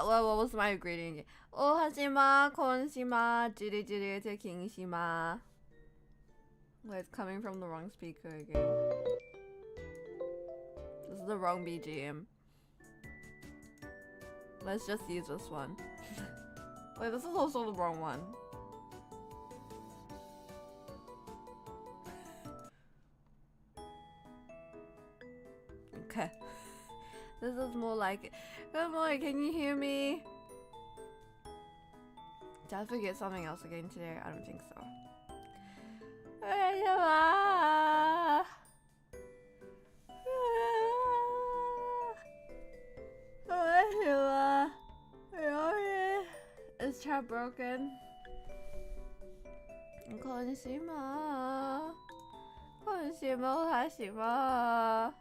what was my greeting? Ohashima, konshima, jiri jiri to kingshima. Wait, it's coming from the wrong speaker again. This is the wrong BGM. Let's just use this one. Wait, this is also the wrong one. Okay. This is more like it. Good morning, can you hear me? Did I forget something else again today? I don't think so. Is chat broken? Konnichiwa. Konnichiwa, Hashima.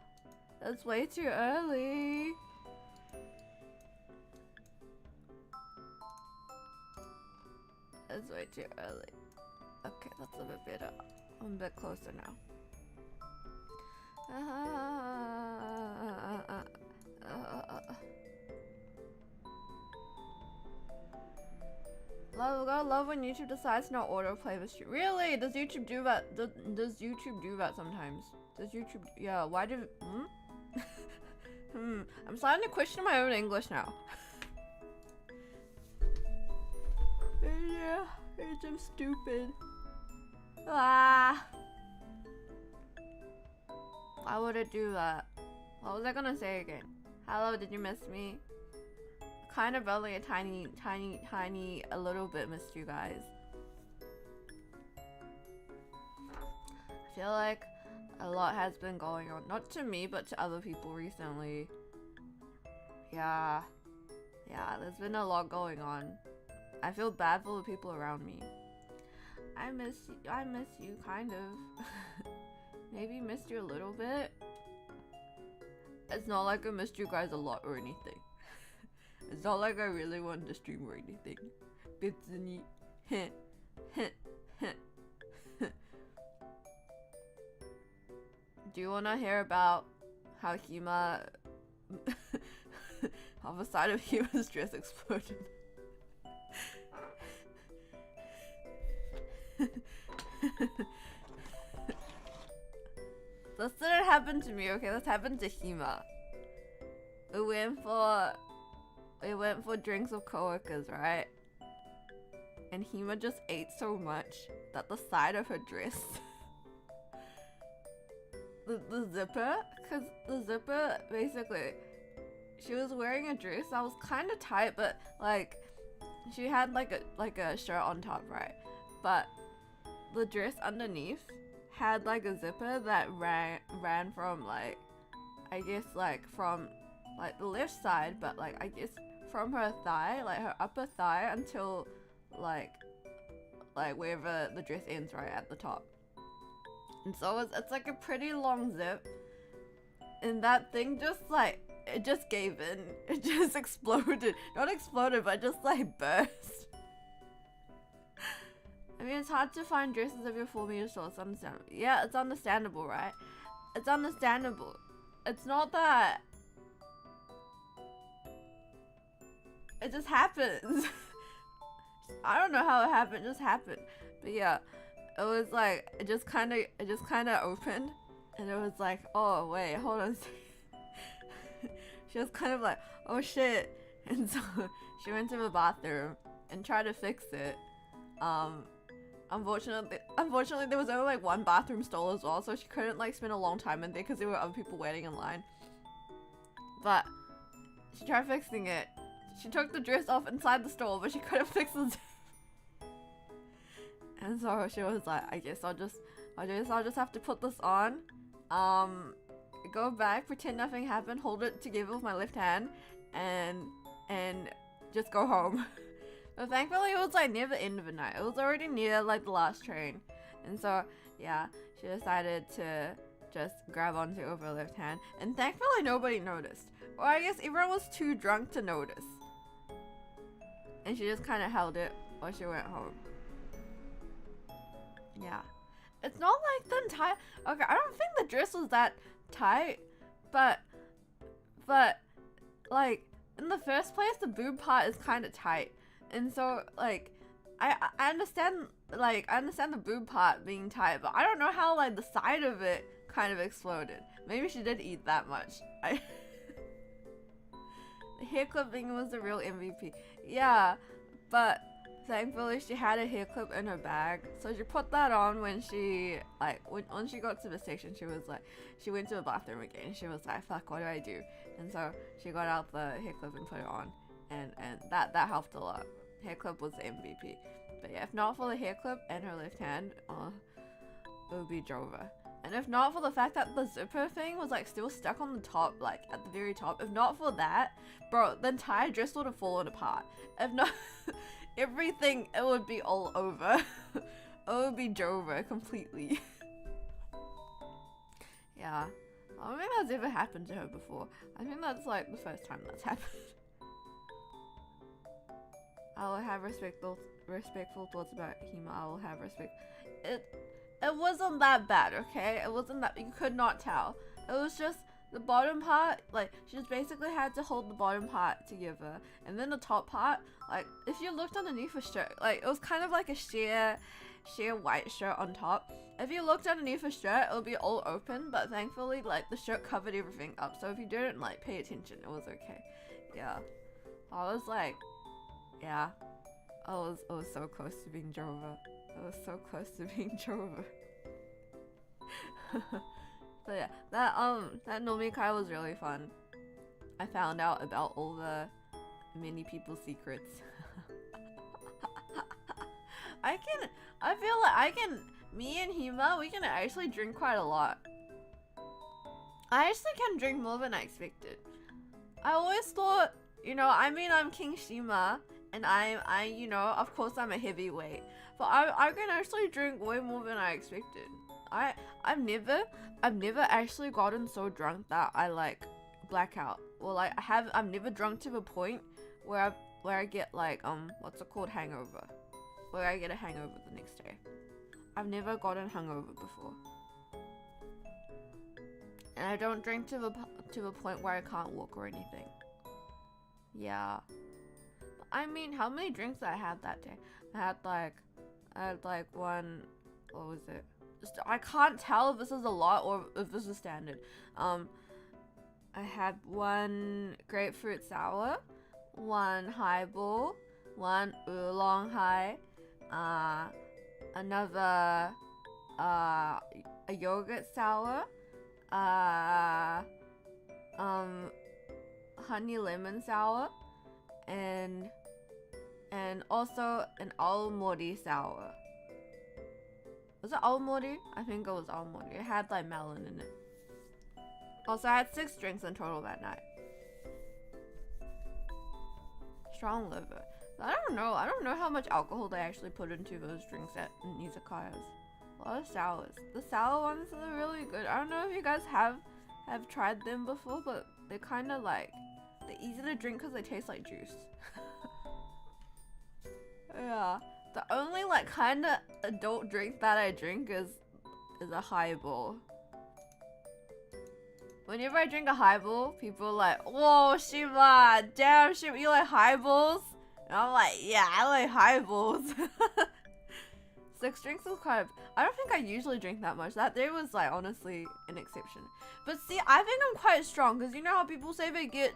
That's way too early. That's way too early. Okay, that's a bit better. I'm a bit closer now. Love when YouTube decides to not autoplay the stream. Really? Does YouTube do that? Does YouTube do that sometimes? Does YouTube? Yeah. Why do? I'm starting to question my own English now. Yeah, it's just stupid. Ah. Why would it do that? What was I gonna say again? Hello, did you miss me? Kind of only a tiny, a little bit missed you guys. I feel like a lot has been going on. Not to me, but to other people recently. Yeah, there's been a lot going on. I feel bad for the people around me. I miss you, kind of. Maybe missed you a little bit. It's not like I missed you guys a lot or anything. It's not like I really wanted to stream or anything. Bitsuni. Do you want to hear about how Hima... how the side of Hima's dress exploded? This didn't happen to me, okay? This happened to Hima. We went for drinks with coworkers, right? And Hima just ate so much that the side of her dress, the zipper, because the zipper, basically, she was wearing a dress that was kind of tight, but like, she had like a shirt on top, right? But the dress underneath had like a zipper that ran from like, I guess like from like the left side, but like I guess from her thigh, like her upper thigh, until like wherever the dress ends, right at the top. And so it's like a pretty long zip, and that thing just like, it just gave in. It just exploded. Not exploded, but just like burst. I mean, it's hard to find dresses of your 4 meters tall. It's understandable. Yeah, it's understandable, right? It's understandable. It's not that. It just happens. I don't know how it happened. It just happened. But yeah, it was like, it just kind of opened, and it was like, oh wait, hold on a second. She was kind of like, oh shit, and so she went to the bathroom and tried to fix it. Unfortunately, there was only like one bathroom stall as well, so she couldn't like spend a long time in there because there were other people waiting in line. But she tried fixing it. She took the dress off inside the stall, but she couldn't fix the zip. And so she was like, I guess I'll just have to put this on. Go back, pretend nothing happened, hold it together with my left hand, and just go home. But thankfully it was like near the end of the night. It was already near like the last train. And so yeah, she decided to just grab onto it with her left hand. And thankfully nobody noticed. Or I guess everyone was too drunk to notice. And she just kind of held it while she went home. Yeah. It's not like the entire... Okay, I don't think the dress was that tight. But like, in the first place, the boob part is kind of tight, and so like I understand the boob part being tight, but I don't know how like the side of it kind of exploded. Maybe she did eat that much. The hair clipping was the real MVP. Yeah, but thankfully she had a hair clip in her bag, so she put that on when she when she got to the station. She was like, she went to the bathroom again. She was like, fuck, what do I do? And so she got out the hair clip and put it on, and that helped a lot. Hair clip was the MVP. But yeah, if not for the hair clip and her left hand, it would be Jova. And if not for the fact that the zipper thing was like still stuck on the top, like at the very top, if not for that, bro, the entire dress would have fallen apart. If not, everything, it would be all over. It would be Jova completely. Yeah, I don't think that's ever happened to her before. I think that's like the first time that's happened. I will have respectful thoughts about Hima. I will have respect. It wasn't that bad, okay? It wasn't that, you could not tell. It was just the bottom part, like, she just basically had to hold the bottom part together. And then the top part, like, if you looked underneath her shirt, like, it was kind of like a sheer white shirt on top. If you looked underneath her shirt, it would be all open, but thankfully, like, the shirt covered everything up. So if you didn't, like, pay attention, it was okay. Yeah. I was like, yeah. I was so close to being Jova. I was so close to being Jova. But yeah, that Nomikai was really fun. I found out about all the many people's secrets. I feel like me and Hima, we can actually drink quite a lot. I actually can drink more than I expected. I always thought, you know, I mean, I'm King Shima, and I, you know, of course I'm a heavyweight, but I can actually drink way more than I expected. I've never actually gotten so drunk that I like black out. Well, like I've never drunk to the point where I get like what's it called, hangover, where I get a hangover the next day. I've never gotten hungover before, and I don't drink to the point where I can't walk or anything. Yeah. I mean, how many drinks did I have that day? I had like one, what was it? I can't tell if this is a lot or if this is standard. I had one grapefruit sour, one highball, one oolong high, another a yogurt sour, honey lemon sour, and also an aomori sour. Was it aomori? I think it was aomori. It had like melon in it. Also, I had 6 drinks in total that night. Strong liver. I don't know how much alcohol they actually put into those drinks at izakayas. A lot of sours. The sour ones are really good. I don't know if you guys have tried them before, but they're kind of like, they're easy to drink because they taste like juice. Yeah. The only like kind of adult drink that I drink is a highball. Whenever I drink a highball, people are like, "Whoa, Shima, damn, Shima, you like highballs?" And I'm like, "Yeah, I like highballs." 6 drinks is quite. I don't think I usually drink that much. That day was like honestly an exception. But see, I think I'm quite strong because you know how people say they get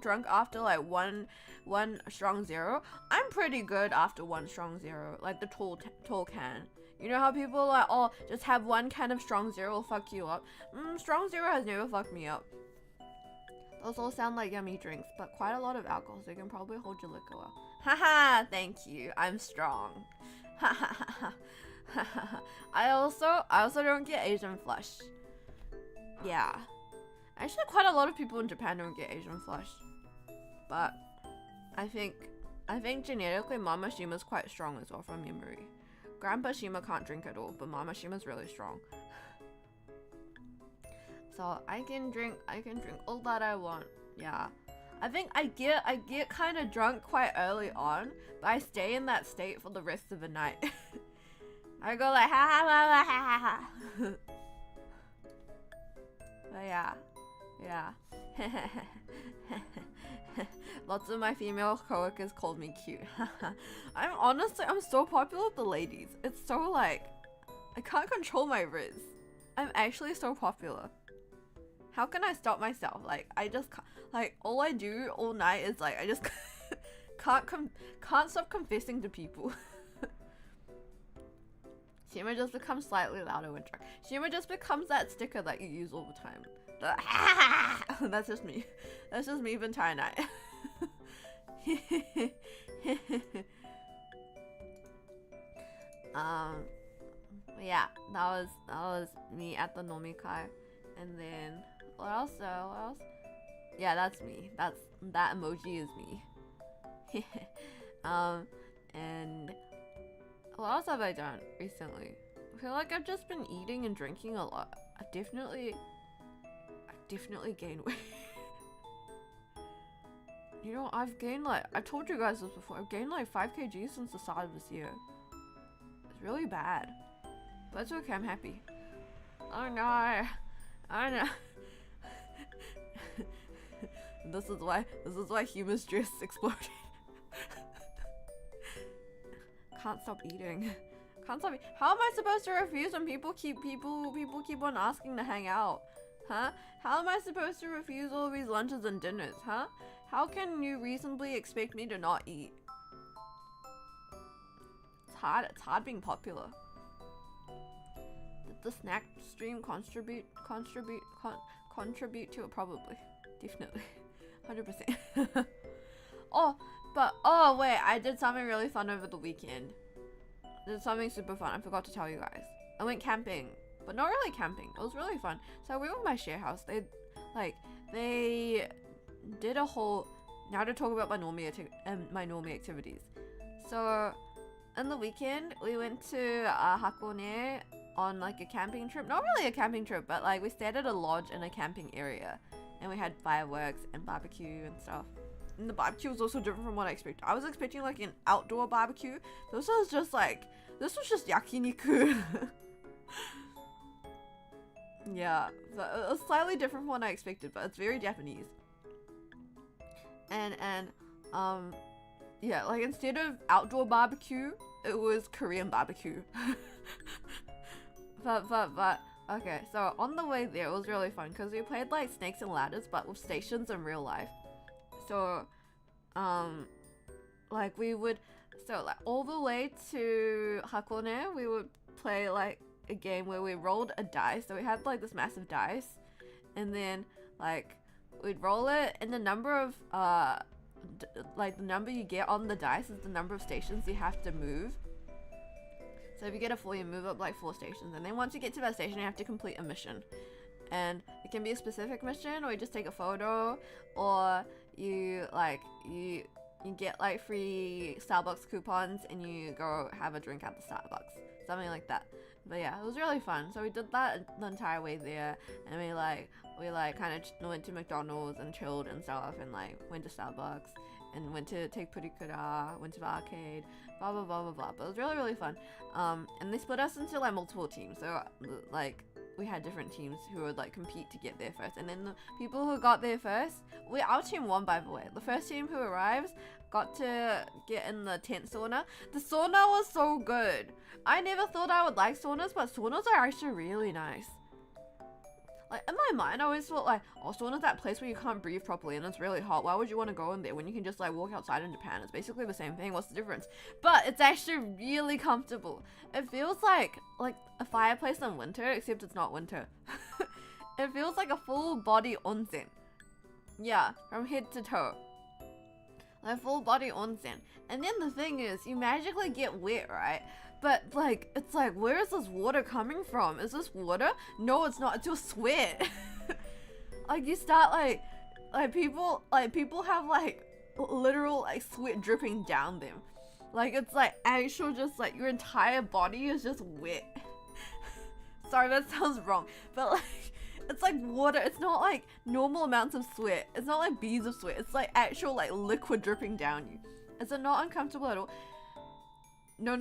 drunk after like one strong zero. I'm pretty good after 1 strong zero, like the tall can. You know how people are like, oh, just have 1 can of strong zero will fuck you up. Strong zero has never fucked me up. Those all sound like yummy drinks, but quite a lot of alcohol, so you can probably hold your liquor well. Haha, thank you. I'm strong. I also don't get Asian flush. Yeah. Actually, quite a lot of people in Japan don't get Asian flush. But I think genetically Mama Shima's quite strong as well from memory. Grandpa Shima can't drink at all, but Mama Shima's really strong. So I can drink all that I want. Yeah. I think I get kind of drunk quite early on, but I stay in that state for the rest of the night. I go like ha ha ha ha ha ha. But yeah. Lots of my female coworkers called me cute. I'm so popular with the ladies. It's so like, I can't control my riz. I'm actually so popular. How can I stop myself? Like, I just can't, like, all I do all night is like, I just can't stop confessing to people. Shima just becomes slightly louder when drunk. Shima just becomes that sticker that you use all the time. That's just me. That's just me the entire night. Yeah, that was me at the nomikai. And then what else? Yeah, that's me. That emoji is me. And what else have I done recently? I feel like I've just been eating and drinking a lot. I definitely gained weight. You know, I've gained like, I told you guys this before, I've gained like 5 kg since the start of this year. It's really bad. But it's okay, I'm happy. Oh no. Oh no. This is why humus dress exploded. Can't stop eating. Can't stop. How am I supposed to refuse when people keep on asking to hang out? Huh? How am I supposed to refuse all these lunches and dinners? Huh? How can you reasonably expect me to not eat? It's hard being popular. Did the snack stream contribute to it? Probably. Definitely. 100%. Oh wait, I did something really fun over the weekend. I did something super fun. I forgot to tell you guys. I went camping, but not really camping. It was really fun. So I went with my share house. They did a whole. Now to talk about my normie activities. So on the weekend we went to Hakone on like a camping trip. Not really a camping trip, but like we stayed at a lodge in a camping area, and we had fireworks and barbecue and stuff. And the barbecue was also different from what I expected. I was expecting like an outdoor barbecue. This was just yakiniku. Yeah, so it was slightly different from what I expected, but it's very Japanese. And yeah, like instead of outdoor barbecue, it was Korean barbecue. but okay, so on the way there, it was really fun because we played like snakes and ladders, but with stations in real life. So, like all the way to Hakone, we would play like a game where we rolled a dice. So we had like this massive dice, and then like we'd roll it, and the number of the number you get on the dice is the number of stations you have to move. So if you get a 4, you move up like 4 stations, and then once you get to that station, you have to complete a mission. And it can be a specific mission, or you just take a photo, or you get like free Starbucks coupons and you go have a drink at the Starbucks, something like that. But yeah, it was really fun. So we did that the entire way there, and we kind of went to McDonald's and chilled and stuff, and like went to Starbucks and went to take Purikura, went to the arcade, blah blah blah blah blah. But it was really fun. And they split us into like multiple teams. So like we had different teams who would like compete to get there first, and then the people who got there first, our team won, by the way. The first team who arrives got to get in the tent sauna. The sauna was so good. I never thought I would like saunas, but saunas are actually really nice. Like in my mind, I always thought like, oh, sauna's that place where you can't breathe properly and it's really hot. Why would you want to go in there when you can just like walk outside in Japan? It's basically the same thing. What's the difference? But it's actually really comfortable. It feels like a fireplace in winter, except it's not winter. It feels like a full body onsen. Yeah, from head to toe. Like full body onsen. And then the thing is, you magically get wet, right? But like, it's like, where is this water coming from? Is this water? No, it's not. It's your sweat. Like you start like people have like literal like sweat dripping down them. Like it's like actual, just like your entire body is just wet. Sorry, that sounds wrong, but like it's like water. It's not like normal amounts of sweat. It's not like beads of sweat. It's like actual like liquid dripping down you. Is it not uncomfortable at all? No.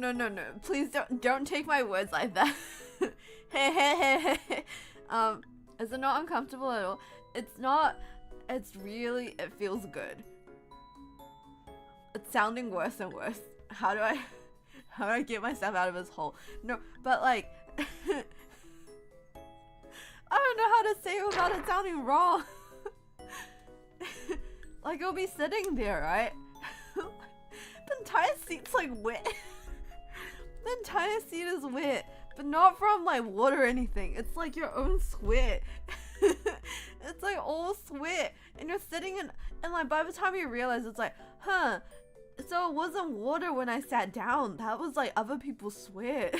Please don't take my words like that. Is it not uncomfortable at all? It's not. It's really, it feels good. sounding worse and worse. How do I get myself out of this hole? No, but like, I don't know how to say it without it sounding wrong. Like, it'll be sitting there, right? The entire seat's like wet. The entire seat is wet, but not from like water or anything. It's like your own sweat. It's like all sweat, and you're sitting in, and like by the time you realize, it's like, huh, so it wasn't water when I sat down. That was like other people's sweat.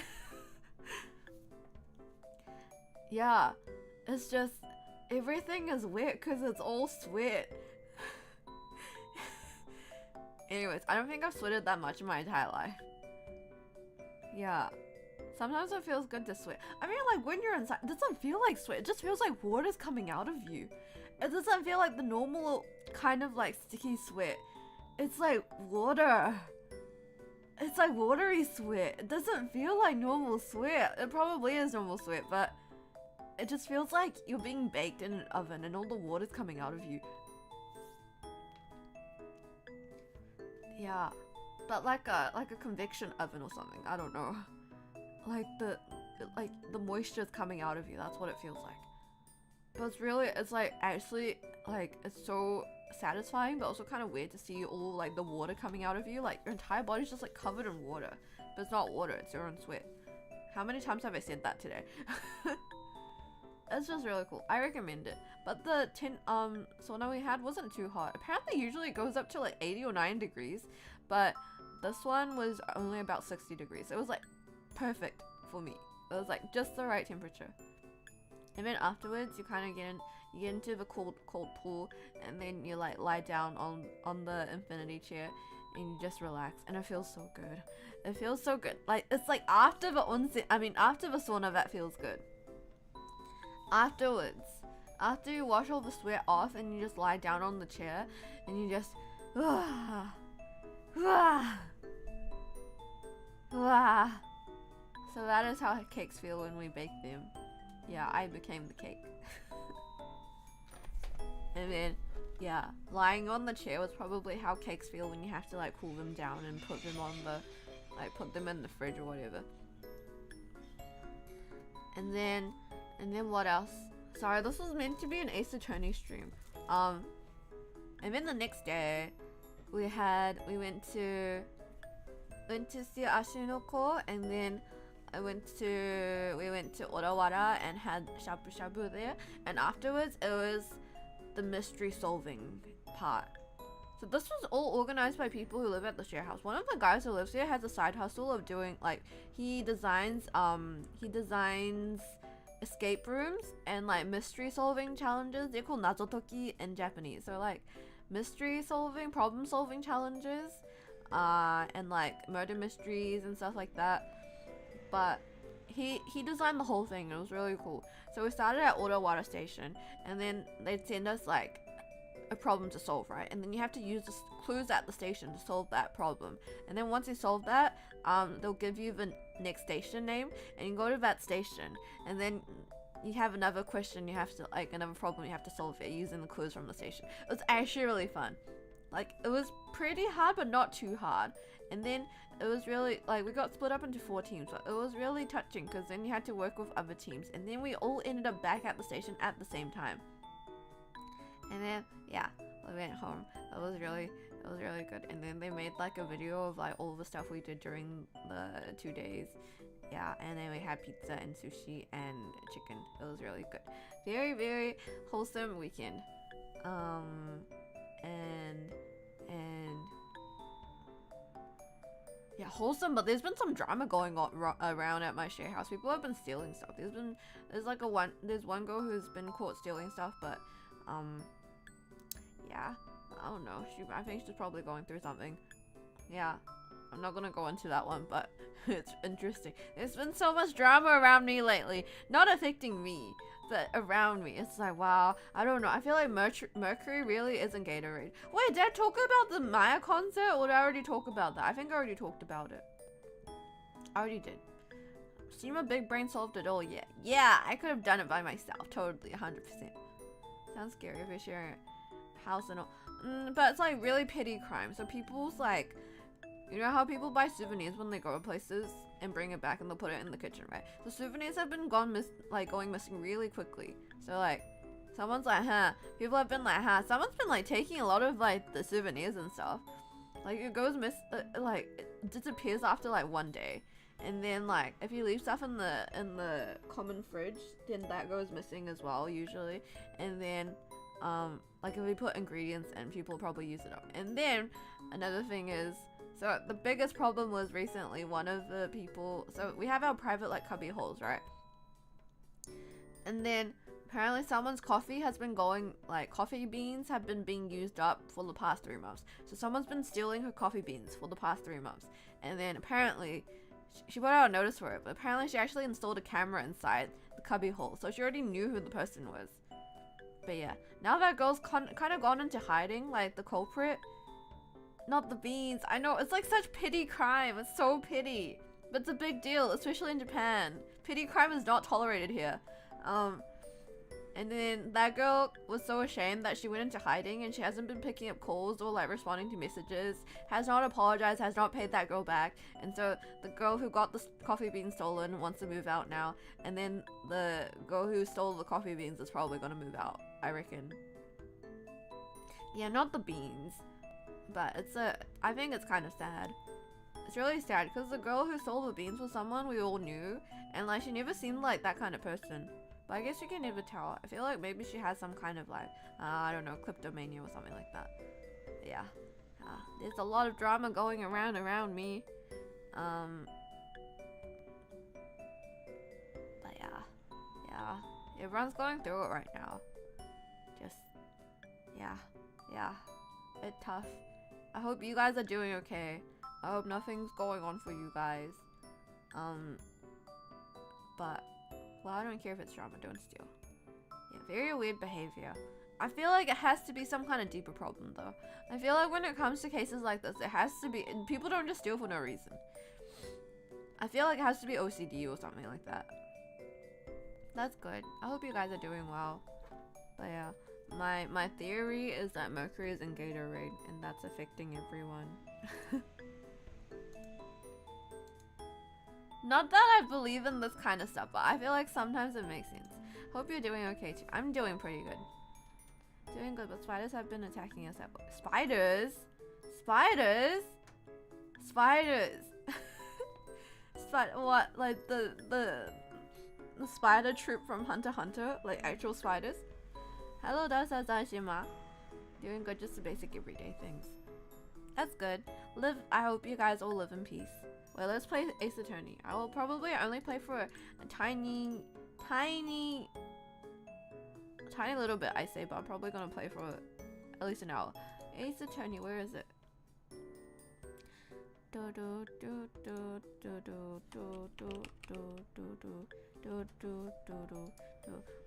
Yeah, it's just everything is wet because it's all sweat. Anyways, I don't think I've sweated that much in my entire life. Yeah. Sometimes it feels good to sweat. I mean, like, when you're inside, it doesn't feel like sweat. It just feels like water's coming out of you. It doesn't feel like the normal kind of, like, sticky sweat. It's like water. It's like watery sweat. It doesn't feel like normal sweat. It probably is normal sweat, but it just feels like you're being baked in an oven and all the water's coming out of you. Yeah. But like a convection oven or something. I don't know. Like the moisture's coming out of you. That's what it feels like. But it's really, it's like actually like it's so satisfying, but also kind of weird to see all like the water coming out of you. Like your entire body's just like covered in water, but it's not water. It's your own sweat. How many times have I said that today? It's just really cool. I recommend it. But the sauna we had wasn't too hot. Apparently usually it goes up to like 80 or 90 degrees, but this one was only about 60 degrees. It was like perfect for me. It was like just the right temperature. And then afterwards you kind of get into the cold pool, and then you like lie down on the infinity chair and you just relax, and it feels so good. It feels so good. Like it's like after the onsen, after the sauna, that feels good. Afterwards, after you wash all the sweat off and you just lie down on the chair and you just So that is how cakes feel when we bake them. Yeah, I became the cake. And then, yeah, lying on the chair was probably how cakes feel when you have to like cool them down and put them on the, like put them in the fridge or whatever. And then what else? Sorry, this was meant to be an Ace Attorney stream. And then the next day, we went to see Ashinoko, and then we went to Orawara and had shabu shabu there, and afterwards it was the mystery solving part. So this was all organized by people who live at the share house. One of the guys who lives here has a side hustle of doing like he designs escape rooms and like mystery solving challenges. They're called nazotoki in Japanese. So like mystery solving, problem solving challenges, and like murder mysteries and stuff like that. But he designed the whole thing. It was really cool. So we started at Orawara Station, and then they'd send us like a problem to solve, right? And then you have to use the clues at the station to solve that problem. And then once you solve that, they'll give you the next station name, and you go to that station, and then you have another question you have to, like another problem you have to solve it using the clues from the station. It was actually really fun. Like it was pretty hard, but not too hard. And then it was really like we got split up into 4 teams, but it was really touching because then you had to work with other teams, and then we all ended up back at the station at the same time. And then yeah, we went home. It was really good. And then they made like a video of like all the stuff we did during the 2 days. Yeah, and then we had pizza and sushi and chicken. It was really good. Very, very wholesome weekend. And yeah, wholesome, but there's been some drama going on around at my share house. People have been stealing stuff. There's one girl who's been caught stealing stuff, but yeah, I don't know. I think she's probably going through something. Yeah, I'm not gonna go into that one, but it's interesting. There's been so much drama around me lately, not affecting me, but around me. It's like, wow, I don't know. I feel like Mercury really isn't Gatorade. Wait, did I talk about the Maya concert, or did I already talk about that? I think I already talked about it. I already did. See, my big brain solved it all. Yeah, I could have done it by myself. Totally, 100%. Sounds scary if you're sharing a house and all. but it's like really petty crime. So people's like, you know how people buy souvenirs when they go to places and bring it back and they'll put it in the kitchen, right? The souvenirs have been going missing really quickly. So like, someone's like, huh? People have been like, huh? Someone's been like taking a lot of like the souvenirs and stuff. Like it goes like it disappears after like 1 day, and then like if you leave stuff in the common fridge, then that goes missing as well usually. And then like if we put ingredients in, people probably use it up. And then another thing is, so the biggest problem was recently one of the people. So we have our private like cubby holes, right? And then apparently someone's coffee has been going, like coffee beans have been being used up for the past 3 months. So someone's been stealing her coffee beans for the past 3 months. And then apparently she put out a notice for it, but apparently she actually installed a camera inside the cubby hole. So she already knew who the person was. But yeah, now that girl's kind of gone into hiding, like the culprit. Not the beans. I know, it's like such petty crime. It's so petty. But it's a big deal, especially in Japan. Petty crime is not tolerated here. And then that girl was so ashamed that she went into hiding, and she hasn't been picking up calls or like responding to messages, has not apologized, has not paid that girl back. And so the girl who got the coffee beans stolen wants to move out now, and then the girl who stole the coffee beans is probably gonna move out, I reckon. Yeah, not the beans, but I think it's kind of sad. It's really sad because the girl who stole the beans was someone we all knew, and like she never seemed like that kind of person. But I guess you can never tell. I feel like maybe she has some kind of like, I don't know, kleptomania or something like that. Yeah. There's a lot of drama going around me. But yeah. Everyone's going through it right now. Just, yeah. It's tough. I hope you guys are doing okay. I hope nothing's going on for you guys. But, well, I don't care if it's drama, don't steal. Yeah, very weird behavior. I feel like it has to be some kind of deeper problem, though. I feel like when it comes to cases like this, it has to be, people don't just steal for no reason. I feel like it has to be OCD or something like that. That's good. I hope you guys are doing well. But yeah, my theory is that Mercury is in Gatorade, and that's affecting everyone. Not that I believe in this kind of stuff, but I feel like sometimes it makes sense. Hope you're doing okay too. I'm doing pretty good. Doing good, but spiders have been attacking us at work. Spiders? Spiders? Spiders. What? Like the spider troop from Hunter x Hunter? Like actual spiders? Hello, Dasazashima. Doing good, just the basic everyday things. That's good. I hope you guys all live in peace. Well, let's play Ace Attorney. I will probably only play for a tiny little bit, I say, but I'm probably gonna play for at least an hour. Ace Attorney, where is it?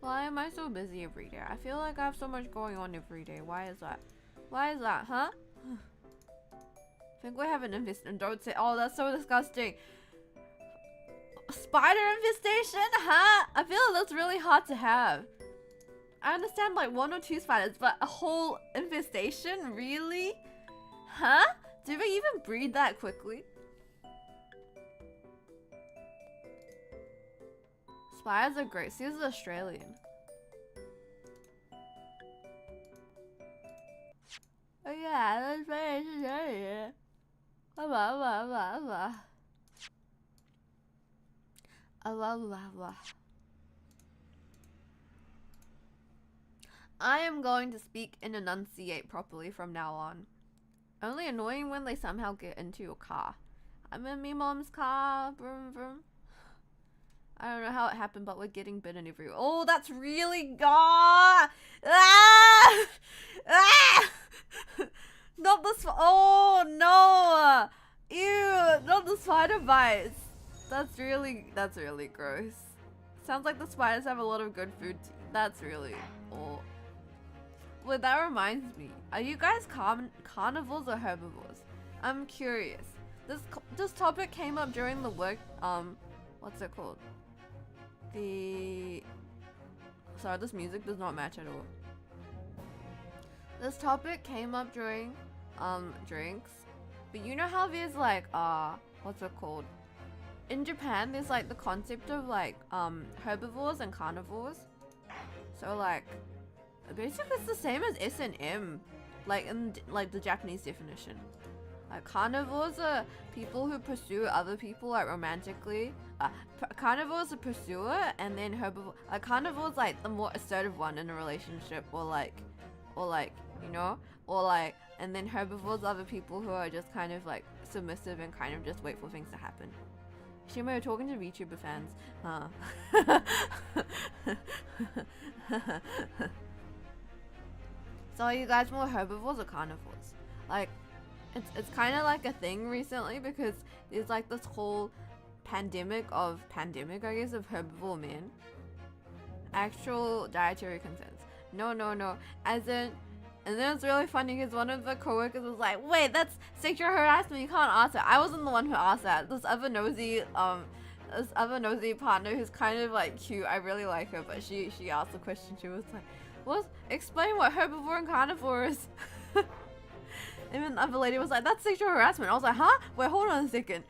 Why am I so busy every day? I feel like I have so much going on every day. Why is that? Why is that, huh? I think we have an infestation. Don't say, oh, that's so disgusting. Spider infestation? Huh? I feel like that's really hard to have. I understand like 1 or 2 spiders, but a whole infestation? Really? Huh? Do they even breed that quickly? Spiders are great. See, this is Australian. Oh yeah, that's very Australian. I am going to speak and enunciate properly from now on. Only annoying when they somehow get into your car. I'm in me mom's car. Vroom, vroom. I don't know how it happened, but we're getting bitten everywhere. Oh, that's really... Ah! Ah! Ah! Not the... Oh, no! Ew! Not the spider bites. That's really gross. Sounds like the spiders have a lot of good food. That's really... Oh. Well, that reminds me. Are you guys carnivores or herbivores? I'm curious. This topic came up during the work... What's it called? Sorry, this music does not match at all. This topic came up during drinks, but you know how there's like what's it called? In Japan, there's like the concept of like herbivores and carnivores. So like basically it's the same as S&M, like in like the Japanese definition. Like carnivores are people who pursue other people like romantically. Carnivores are pursuer, and then herbivore. Carnivores like the more assertive one in a relationship, or like you know, or like, and then herbivores are the people who are just kind of like submissive and kind of just wait for things to happen. Shima, you're talking to VTuber fans. So are you guys more herbivores or carnivores? Like, it's kind of like a thing recently because there's like this whole pandemic, I guess, of herbivore men. Actual dietary concerns. No. As in, and then it's really funny because one of the coworkers was like, wait, that's sexual harassment, you can't ask that. I wasn't the one who asked that. This other nosy partner who's kind of like cute, I really like her, but she asked the question. She was like, well, explain what herbivore and carnivore is. And then the other lady was like, that's sexual harassment. I was like, huh? Wait, hold on a second.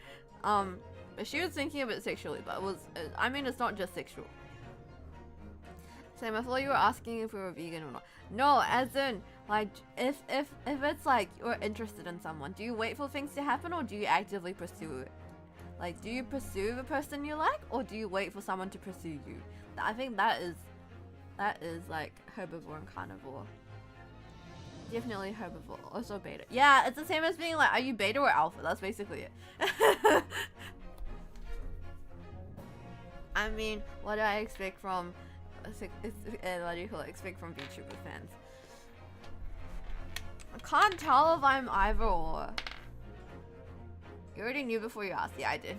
But she was thinking of it sexually, but it was, I mean, it's not just sexual. Sam, I thought you were asking if we were vegan or not. No, as in, like, if it's like you're interested in someone, do you wait for things to happen or do you actively pursue it? Like, do you pursue the person you like or do you wait for someone to pursue you? I think that is like herbivore and carnivore. Definitely herbivore, also beta. Yeah, it's the same as being like, are you beta or alpha? That's basically it. I mean, what do I expect from VTuber fans? I can't tell if I'm either or. You already knew before you asked. Yeah, I did.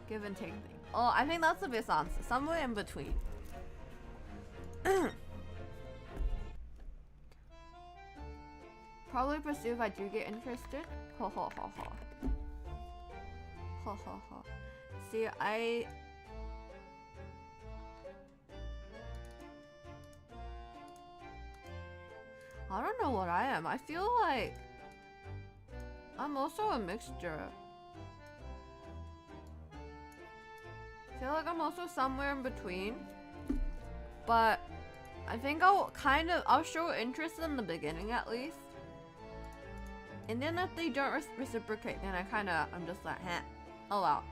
Give and take thing. Oh, I think that's the best answer. Somewhere in between. Probably pursue if I do get interested. Ho ho ho ho. Ho ho ho. See, I don't know what I am. I feel like I'm also a mixture. I feel like I'm also somewhere in between. But I think I'll show interest in the beginning at least. And then if they don't reciprocate, then I'm just like, heh. Oh well.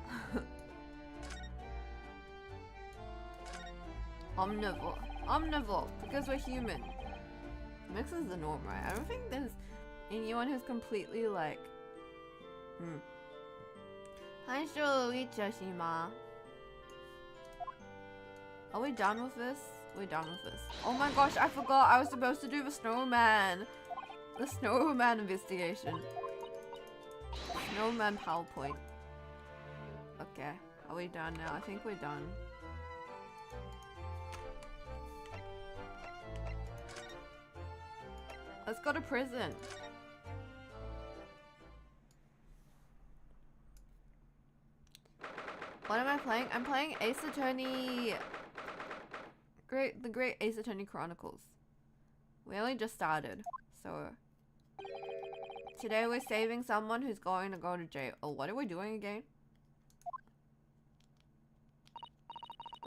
Omnivore, because we're human. Mix is the norm, right? I don't think there's anyone who's completely like... Are we done with this? We're done with this. Oh my gosh, I forgot I was supposed to do the snowman. The snowman investigation. Snowman PowerPoint. Okay, are we done now? I think we're done. Let's go to prison. What am I playing? I'm playing Ace Attorney... The Great Ace Attorney Chronicles. We only just started, so... Today we're saving someone who's going to go to jail. Oh, what are we doing again?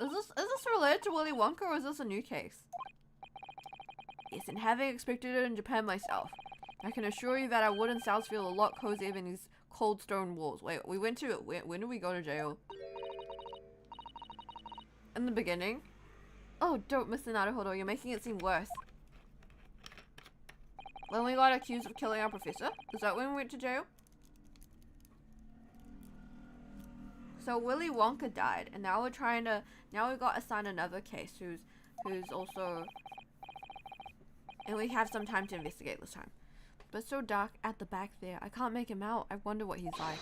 Is this related to Willy Wonka or is this a new case? Yes, and having expected it in Japan myself, I can assure you that our wooden cells feel a lot cozier than these cold stone walls. Wait, we went to... When did we go to jail? In the beginning? Oh, don't miss the Naruhodo. You're making it seem worse. When we got accused of killing our professor? Is that when we went to jail? So Willy Wonka died, and now we're trying to... Now we got assigned another case who's also... And we have some time to investigate this time. But so dark at the back there. I can't make him out. I wonder what he's like.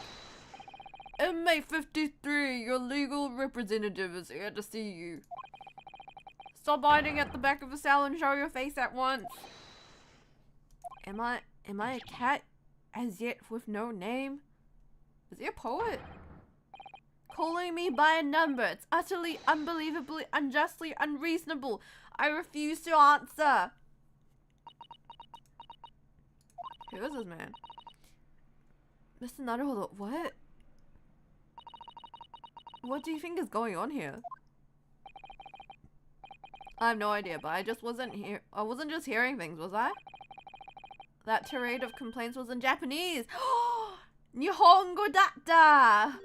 Inmate 53, your legal representative is here to see you. Stop hiding at the back of the cell and show your face at once. Am I a cat as yet with no name? Is he a poet? Calling me by a number. It's utterly, unbelievably, unjustly unreasonable. I refuse to answer. Who is this man? Mr. Naruhodo, what? What do you think is going on here? I have no idea, but I wasn't just hearing things, was I? That tirade of complaints was in Japanese. Nihongo datta!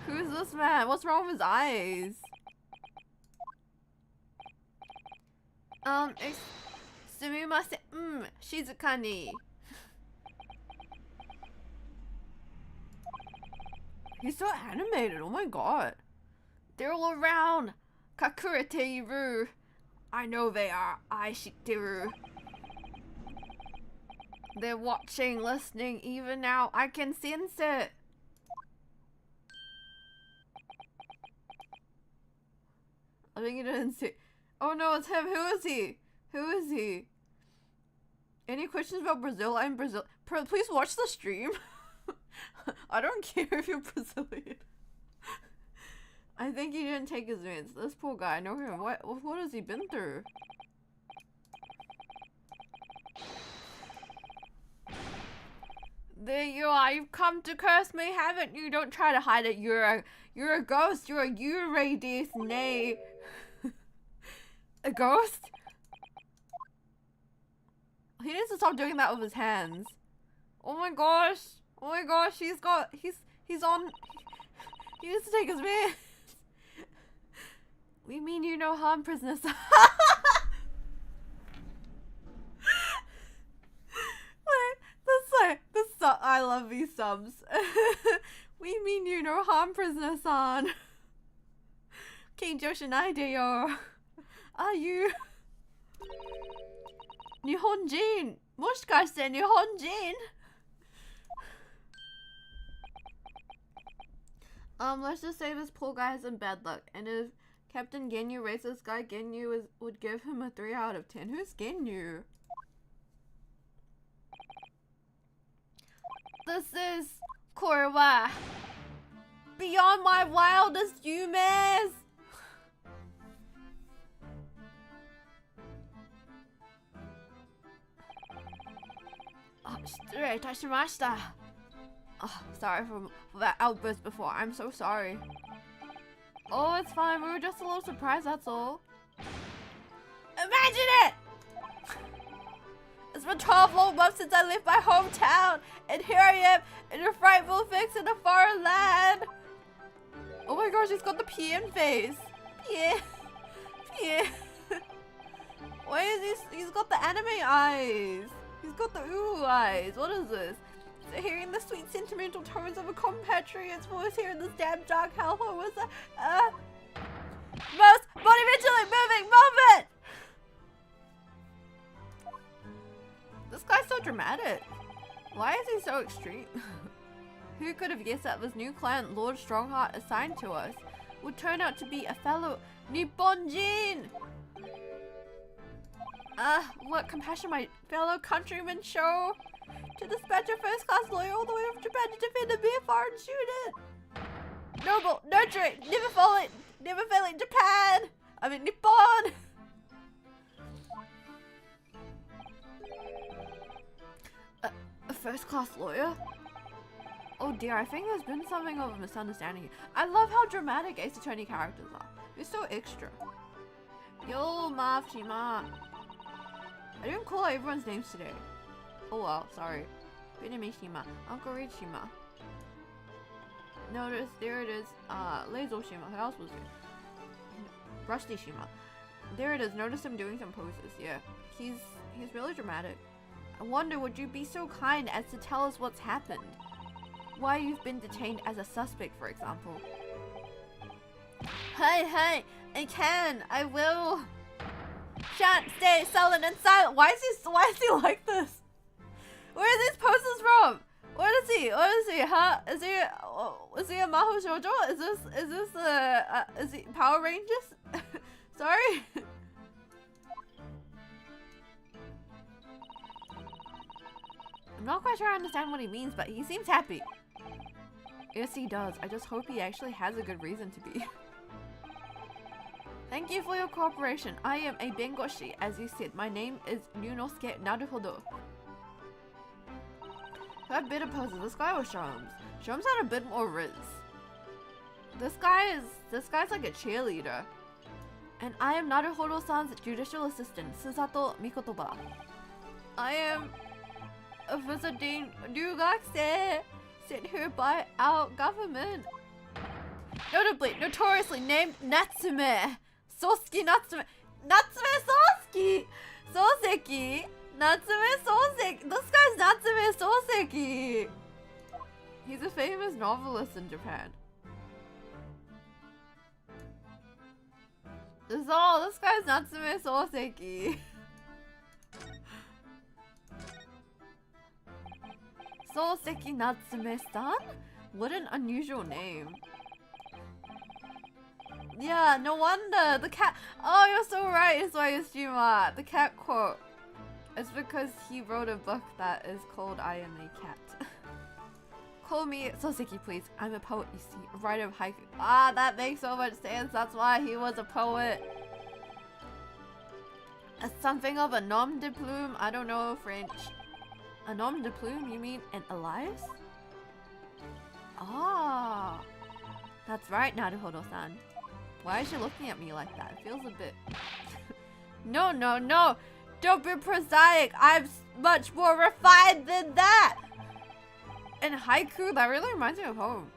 Who's this man? What's wrong with his eyes? Sumimasen. Shizukani. He's so animated, oh my god. They're all around. Kakurete-iru. I know they are. I shitteru. They're watching, listening, even now. I can sense it. I think he didn't see. Oh no, it's him. Who is he? Who is he? Any questions about Brazil? I'm Brazil. Please watch the stream. I don't care if you're Brazilian. I think he didn't take his meds. This poor guy, I know him. What has he been through? There you are. You've come to curse me, haven't you? Don't try to hide it. You're a ghost. You're a Yurei nay. A ghost? He needs to stop doing that with his hands. Oh my gosh. Oh my gosh. He's on. He needs to take his meds. We mean you no harm, prisoner. I love these subs. We mean you no harm, prisoner-san. Keinjou shinaide yo. Are you Nihonjin? Moshikashite Nihonjin? Let's just say this poor guy has some bad luck, and if Captain Genyu rates this guy, Genyu would give him a 3 out of 10. Who's Genyu? This is Korwa. Beyond my wildest yumes. Sorry for that outburst before. I'm so sorry. Oh, it's fine. We were just a little surprised, that's all. Imagine it! It's been 12 long months since I left my hometown, and here I am in a frightful fix in a foreign land. Oh my gosh, he's got the PN face. PN. Why is he's got the anime eyes. He's got the ooh eyes. What is this? So hearing the sweet sentimental tones of a compatriot's voice here in this damn dark hellhole was most monumentally moving moment! This guy's so dramatic. Why is he so extreme? Who could have guessed that this new client, Lord Strongheart, assigned to us, would turn out to be a fellow Nipponjin? What compassion my fellow countrymen show to dispatch a first-class lawyer all the way from Japan to defend a mere foreign student. Noble, nurturing, never failing Japan. I mean Nippon. A first-class lawyer? Oh dear, I think there's been something of a misunderstanding. I love how dramatic Ace Attorney characters are. They're so extra. Yo, Shima. I didn't call out everyone's names today. Oh well, sorry. Shima, Uncle Reed Shima. Notice, there it is. Leizo Shima. Who else was there? Rusty Shima. There it is. Notice him doing some poses. Yeah, he's really dramatic. I wonder, would you be so kind as to tell us what's happened? Why you've been detained as a suspect, for example. Hey, I can. I will. Shan't stay sullen and silent. Why is he like this? Where are these poses from? What is he? Huh? Is he a Maho Shoujo? Is he Power Rangers? Sorry. I'm not quite sure I understand what he means, but he seems happy. Yes, he does. I just hope he actually has a good reason to be. Thank you for your cooperation. I am a bengoshi, as you said. My name is Ryunosuke Naruhodo. That bit of poses. This guy was Shums. Shums had a bit more riz. This guy's like a cheerleader. And I am Naruhodo-san's judicial assistant, Susato Mikotoba. I am a visiting ryugakse sent here by our government. Notoriously named Natsume. Sosuke Natsume. Natsume Sosuke! Soseki! Natsume Soseki! This guy's Natsume Soseki! He's a famous novelist in Japan. This guy's Natsume Soseki. Soseki Natsume-san? What an unusual name. Yeah, no wonder. The cat. Oh, you're so right. It's why Yashima. The cat quote. It's because he wrote a book that is called I Am a Cat. Call me Soseki, please. I'm a poet, you see. A writer of haiku. Ah, that makes so much sense. That's why he was a poet. Something of a nom de plume. I don't know French. A nom de plume? You mean an Elias? Ah. That's right, Naruhodo-san. Why is she looking at me like that? It feels a bit... No. Don't be prosaic. I'm much more refined than that. And haiku, that really reminds me of home.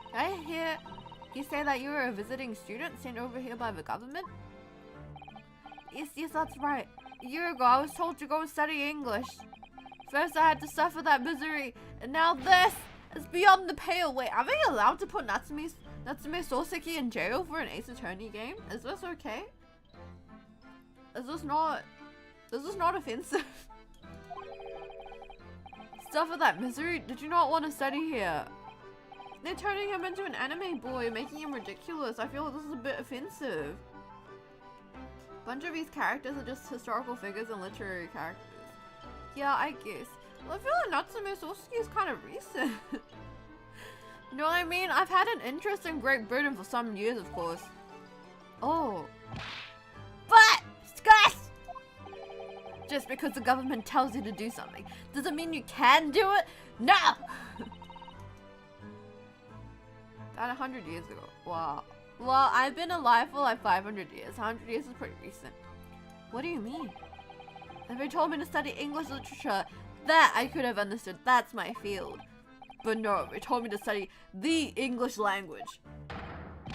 Did I hear you say that you were a visiting student sent over here by the government? Yes, that's right. A year ago, I was told to go and study English. First, I had to suffer that misery, and now this is beyond the pale. Wait, are they allowed to put Natsume Soseki in jail for an Ace Attorney game? Is this okay? Is this not offensive? Suffer that misery? Did you not want to study here? They're turning him into an anime boy, making him ridiculous. I feel like this is a bit offensive. A bunch of these characters are just historical figures and literary characters. Yeah, I guess. Well, I feel like Natsume Soseki is kind of recent. You know what I mean? I've had an interest in Great Britain for some years, of course. Oh. But! Discuss! Just because the government tells you to do something doesn't mean you can do it? No! That 100 years ago. Wow. Well, I've been alive for like 500 years. 100 years is pretty recent. What do you mean? If they told me to study English literature, that I could have understood. That's my field. But no, they told me to study the English language.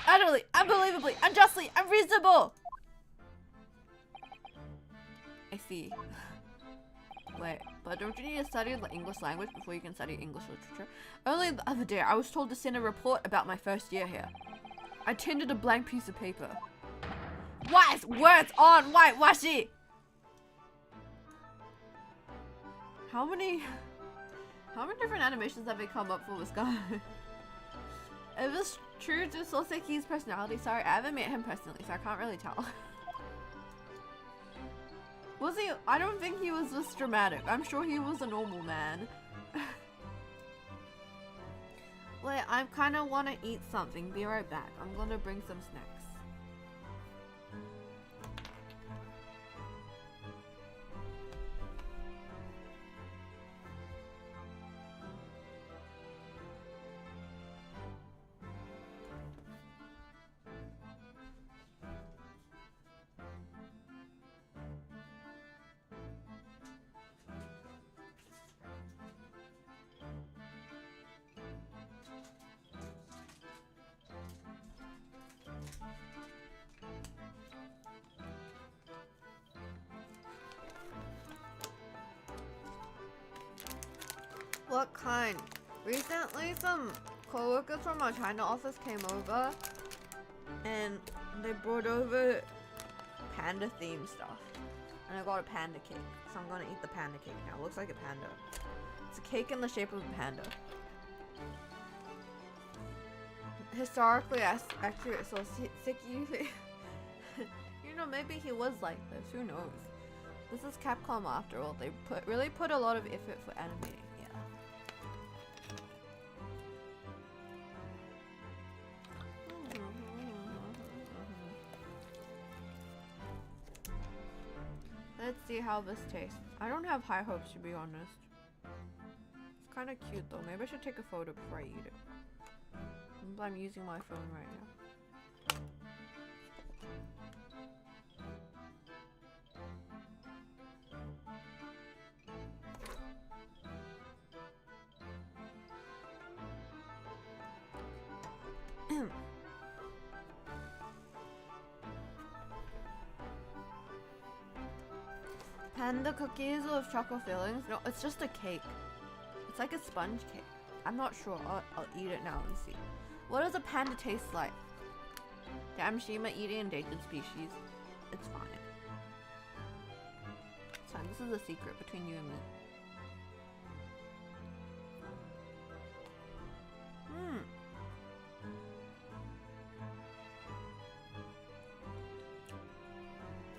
Utterly, unbelievably, unjustly, unreasonable! I see. Wait, but don't you need to study the English language before you can study English literature? Only the other day, I was told to send a report about my first year here. I tendered a blank piece of paper. Wise words on whitewashi! How many different animations have they come up for this guy? Is this true to Soseki's personality? Sorry, I haven't met him personally, so I can't really tell. Was he? I don't think he was this dramatic. I'm sure he was a normal man. Wait, I kind of want to eat something. Be right back. I'm gonna bring some snacks. What kind? Recently, some co-workers from our China office came over and they brought over panda themed stuff. And I got a panda cake, so I'm gonna eat the panda cake now. It looks like a panda. It's a cake in the shape of a panda. Historically accurate, so Seki. You know, maybe he was like this. Who knows? This is Capcom after all. They really put a lot of effort for animating. see how this tastes. I don't have high hopes, to be honest. It's kind of cute though. Maybe I should take a photo before I eat it. I'm using my phone right now. Panda cookies with chocolate fillings? No, it's just a cake. It's like a sponge cake. I'm not sure. I'll eat it now and see. What does a panda taste like? Damn, Shima eating endangered species. It's fine. It's fine. This is a secret between you and me.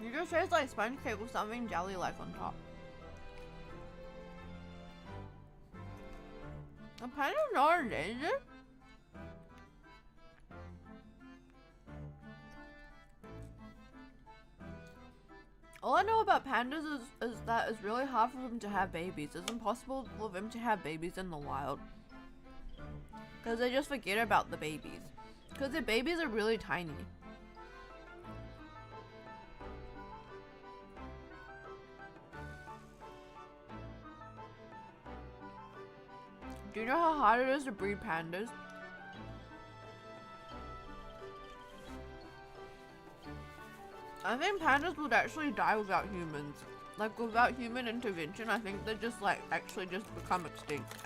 It just tastes like sponge cake with something jelly-like on top. The panda's not endangered? All I know about pandas is that it's really hard for them to have babies. It's impossible for them to have babies in the wild. Because they just forget about the babies. Because their babies are really tiny. Do you know how hard it is to breed pandas? I think pandas would actually die without humans. Like, without human intervention, I think they just, like, actually just become extinct.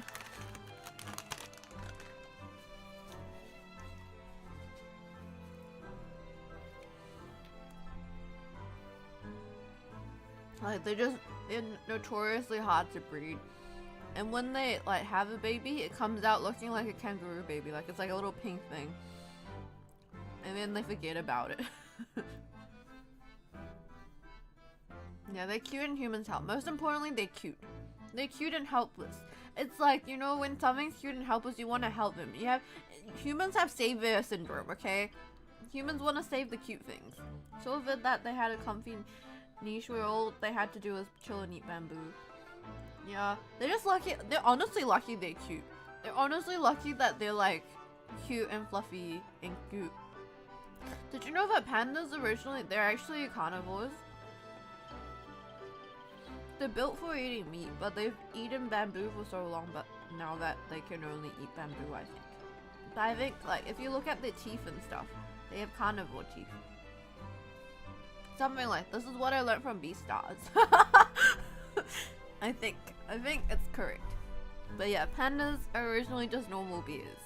Like, they're notoriously hard to breed. And when they, like, have a baby, it comes out looking like a kangaroo baby. Like, it's like a little pink thing. And then they forget about it. Yeah, they're cute and humans help. Most importantly, they're cute. They're cute and helpless. It's like, you know, when something's cute and helpless, you want to help them. Humans have savior syndrome, okay? Humans want to save the cute things. So with that, they had a comfy niche where all they had to do was chill and eat bamboo. Yeah, they're just lucky. They're honestly lucky they're cute. They're honestly lucky that they're like cute and fluffy and cute. Did you know that pandas originally, they're actually carnivores? They're built for eating meat, but they've eaten bamboo for so long, but now that they can only eat bamboo, I think. But I think, like, if you look at their teeth and stuff, they have carnivore teeth. Something like, this is what I learned from Beastars. I think it's correct. But yeah, pandas are originally just normal bears.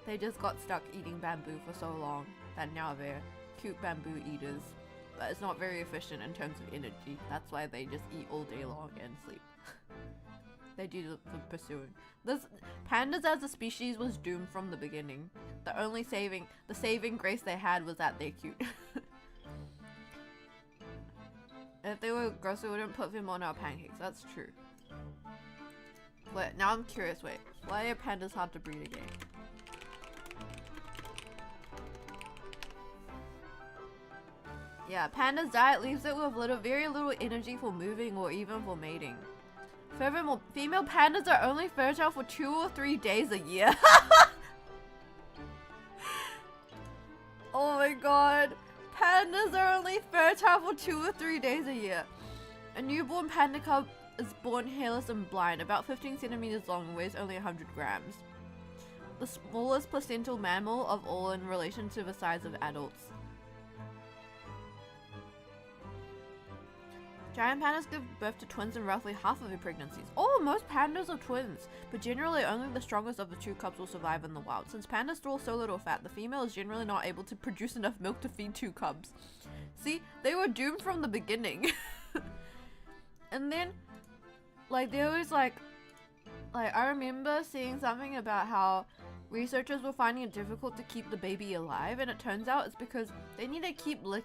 They just got stuck eating bamboo for so long that now they're cute bamboo eaters. But it's not very efficient in terms of energy. That's why they just eat all day long and sleep. They do the pursuing. Pandas as a species was doomed from the beginning. The saving grace they had was that they're cute. If they were gross, we wouldn't put them on our pancakes. That's true. Wait, now I'm curious. Wait, why are pandas hard to breed again? Yeah, panda's diet leaves it with very little energy for moving or even for mating. Furthermore, female pandas are only fertile for 2 or 3 days a year. Oh my god. Pandas are only fertile for 2 or 3 days a year. A newborn panda cub is born hairless and blind, about 15 centimeters long and weighs only 100 grams. The smallest placental mammal of all in relation to the size of adults. Giant pandas give birth to twins in roughly half of their pregnancies. Oh, most pandas are twins, but generally only the strongest of the 2 cubs will survive in the wild. Since pandas store so little fat, the female is generally not able to produce enough milk to feed 2 cubs. See, they were doomed from the beginning. And then, like, they always like, I remember seeing something about how researchers were finding it difficult to keep the baby alive, and it turns out it's because they need to keep the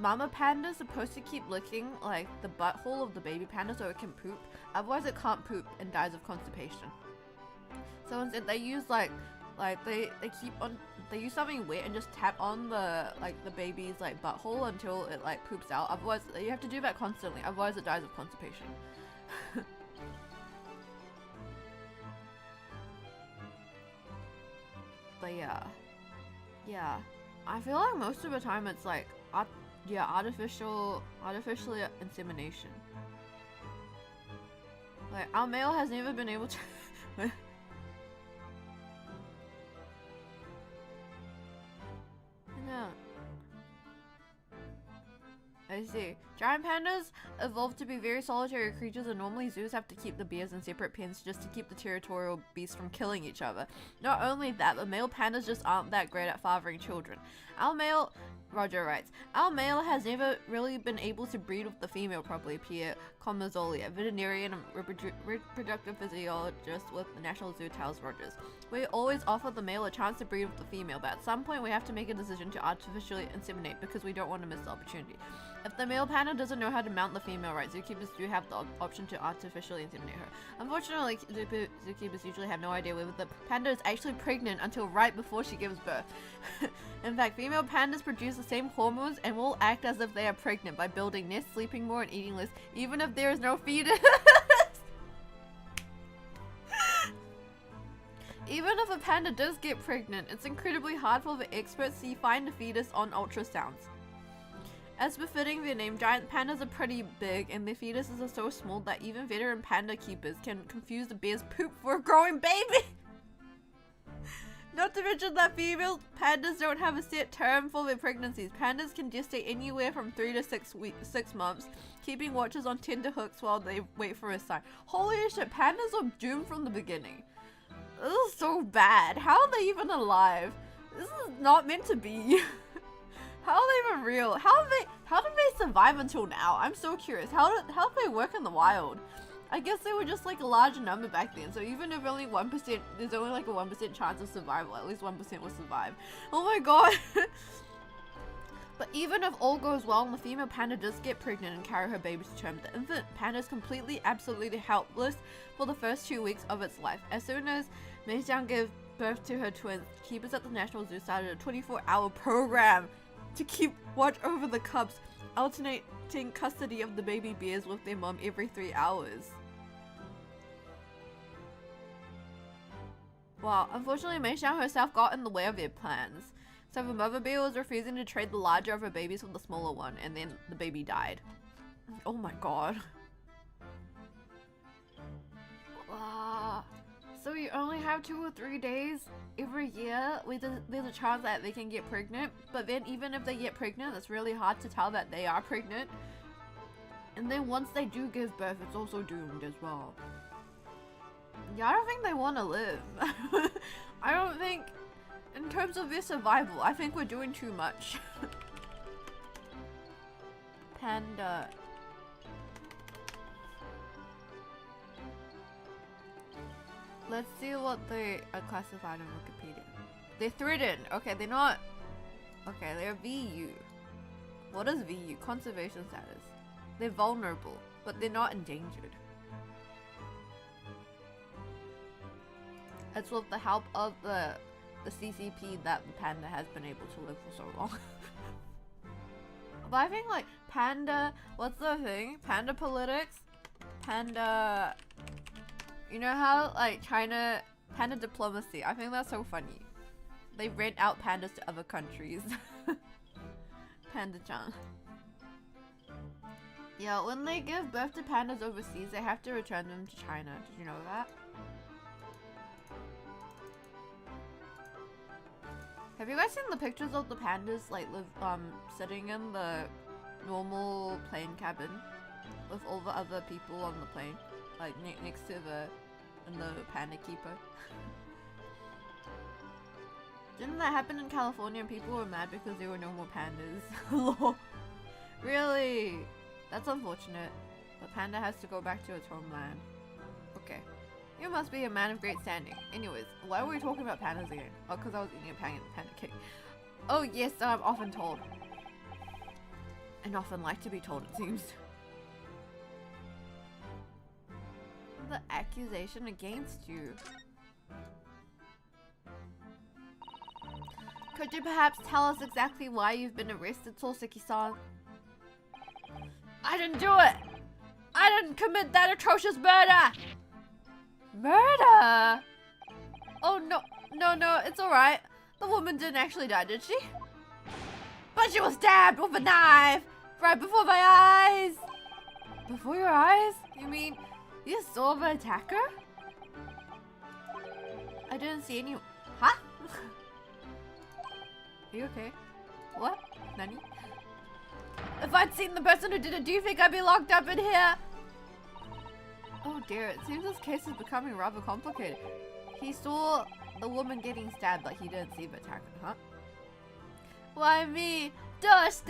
mama panda is supposed to keep licking like the butthole of the baby panda so it can poop. Otherwise it can't poop and dies of constipation. So instead they use like Like they use something wet and just tap on the baby's like butthole until it like poops out. Otherwise you have to do that constantly, otherwise it dies of constipation. But yeah, I feel like most of the time it's like artificially insemination. Like our male has never been able to no. I see. Giant pandas evolved to be very solitary creatures, and normally zoos have to keep the bears in separate pens just to keep the territorial beasts from killing each other. Not only that, but male pandas just aren't that great at fathering children. Roger writes, our male has never really been able to breed with the female properly. Pierre Comazoli, a veterinarian and reproductive physiologist with the National Zoo, tells Rogers. We always offer the male a chance to breed with the female, but at some point we have to make a decision to artificially inseminate because we don't want to miss the opportunity. If the male panda doesn't know how to mount the female right, zookeepers do have the option to artificially inseminate her. Unfortunately, zookeepers usually have no idea whether the panda is actually pregnant until right before she gives birth. In fact, female pandas produce the same hormones and will act as if they are pregnant by building nests, sleeping more, and eating less, even if there is no fetus. Even if a panda does get pregnant, it's incredibly hard for the experts to find the fetus on ultrasounds. As befitting their name, giant pandas are pretty big, and their fetuses are so small that even veteran panda keepers can confuse the bear's poop for a growing baby! Not to mention that female pandas don't have a set term for their pregnancies. Pandas can gestate anywhere from 3 to 6 months, keeping watchers on tenterhooks while they wait for a sign. Holy shit, pandas are doomed from the beginning. This is so bad. How are they even alive? This is not meant to be. How are they even real? How did they survive until now? I'm so curious. How did they work in the wild? I guess they were just like a larger number back then, so even if only 1%, there's only like a 1% chance of survival, at least 1% will survive. Oh my god! But even if all goes well and the female panda does get pregnant and carry her baby to term, the infant panda is completely, absolutely helpless for the first 2 weeks of its life. As soon as Meixiang gave birth to her twins, keepers at the National Zoo started a 24-hour program to keep watch over the cubs, alternating custody of the baby bears with their mom every 3 hours. Wow, unfortunately Meixiang herself got in the way of their plans. So the mother bear was refusing to trade the larger of her babies for the smaller one, and then the baby died. Oh my god. So you only have 2 or 3 days every year where there's a chance that they can get pregnant, but then even if they get pregnant, it's really hard to tell that they are pregnant. And then once they do give birth, it's also doomed as well. Yeah, I don't think they want to live. I don't think, in terms of their survival, I think we're doing too much. Panda. Let's see what they are classified on Wikipedia. They're threatened. Okay, they're not. Okay, they're VU. What is VU? Conservation status. They're vulnerable, but they're not endangered. It's with the help of the CCP that the panda has been able to live for so long. But I think like panda, what's the thing? Panda politics? Panda, you know how like China, panda diplomacy. I think that's so funny. They rent out pandas to other countries. Panda-chan. Yeah, when they give birth to pandas overseas, they have to return them to China. Did you know that? Have you guys seen the pictures of the pandas like sitting in the normal plane cabin with all the other people on the plane, like next to the panda keeper? Didn't that happen in California and people were mad because there were no more pandas? Really? That's unfortunate. The panda has to go back to its homeland. Okay. You must be a man of great standing. Anyways, why were we talking about pandas again? Oh, because I was eating a panda cake. Oh yes, I'm often told. And often like to be told, it seems. The accusation against you. Could you perhaps tell us exactly why you've been arrested, Soseki-san? I didn't do it! I didn't commit that atrocious murder! Murder? Oh, no, it's alright. The woman didn't actually die, did she? But she was stabbed with a knife right before my eyes! Before your eyes? You mean you saw the attacker? I didn't see any... Huh? Are you okay? What? Nani? If I'd seen the person who did it, do you think I'd be locked up in here? Oh dear, it seems this case is becoming rather complicated. He saw the woman getting stabbed, but he didn't see the attacker, huh? Why me? Doste!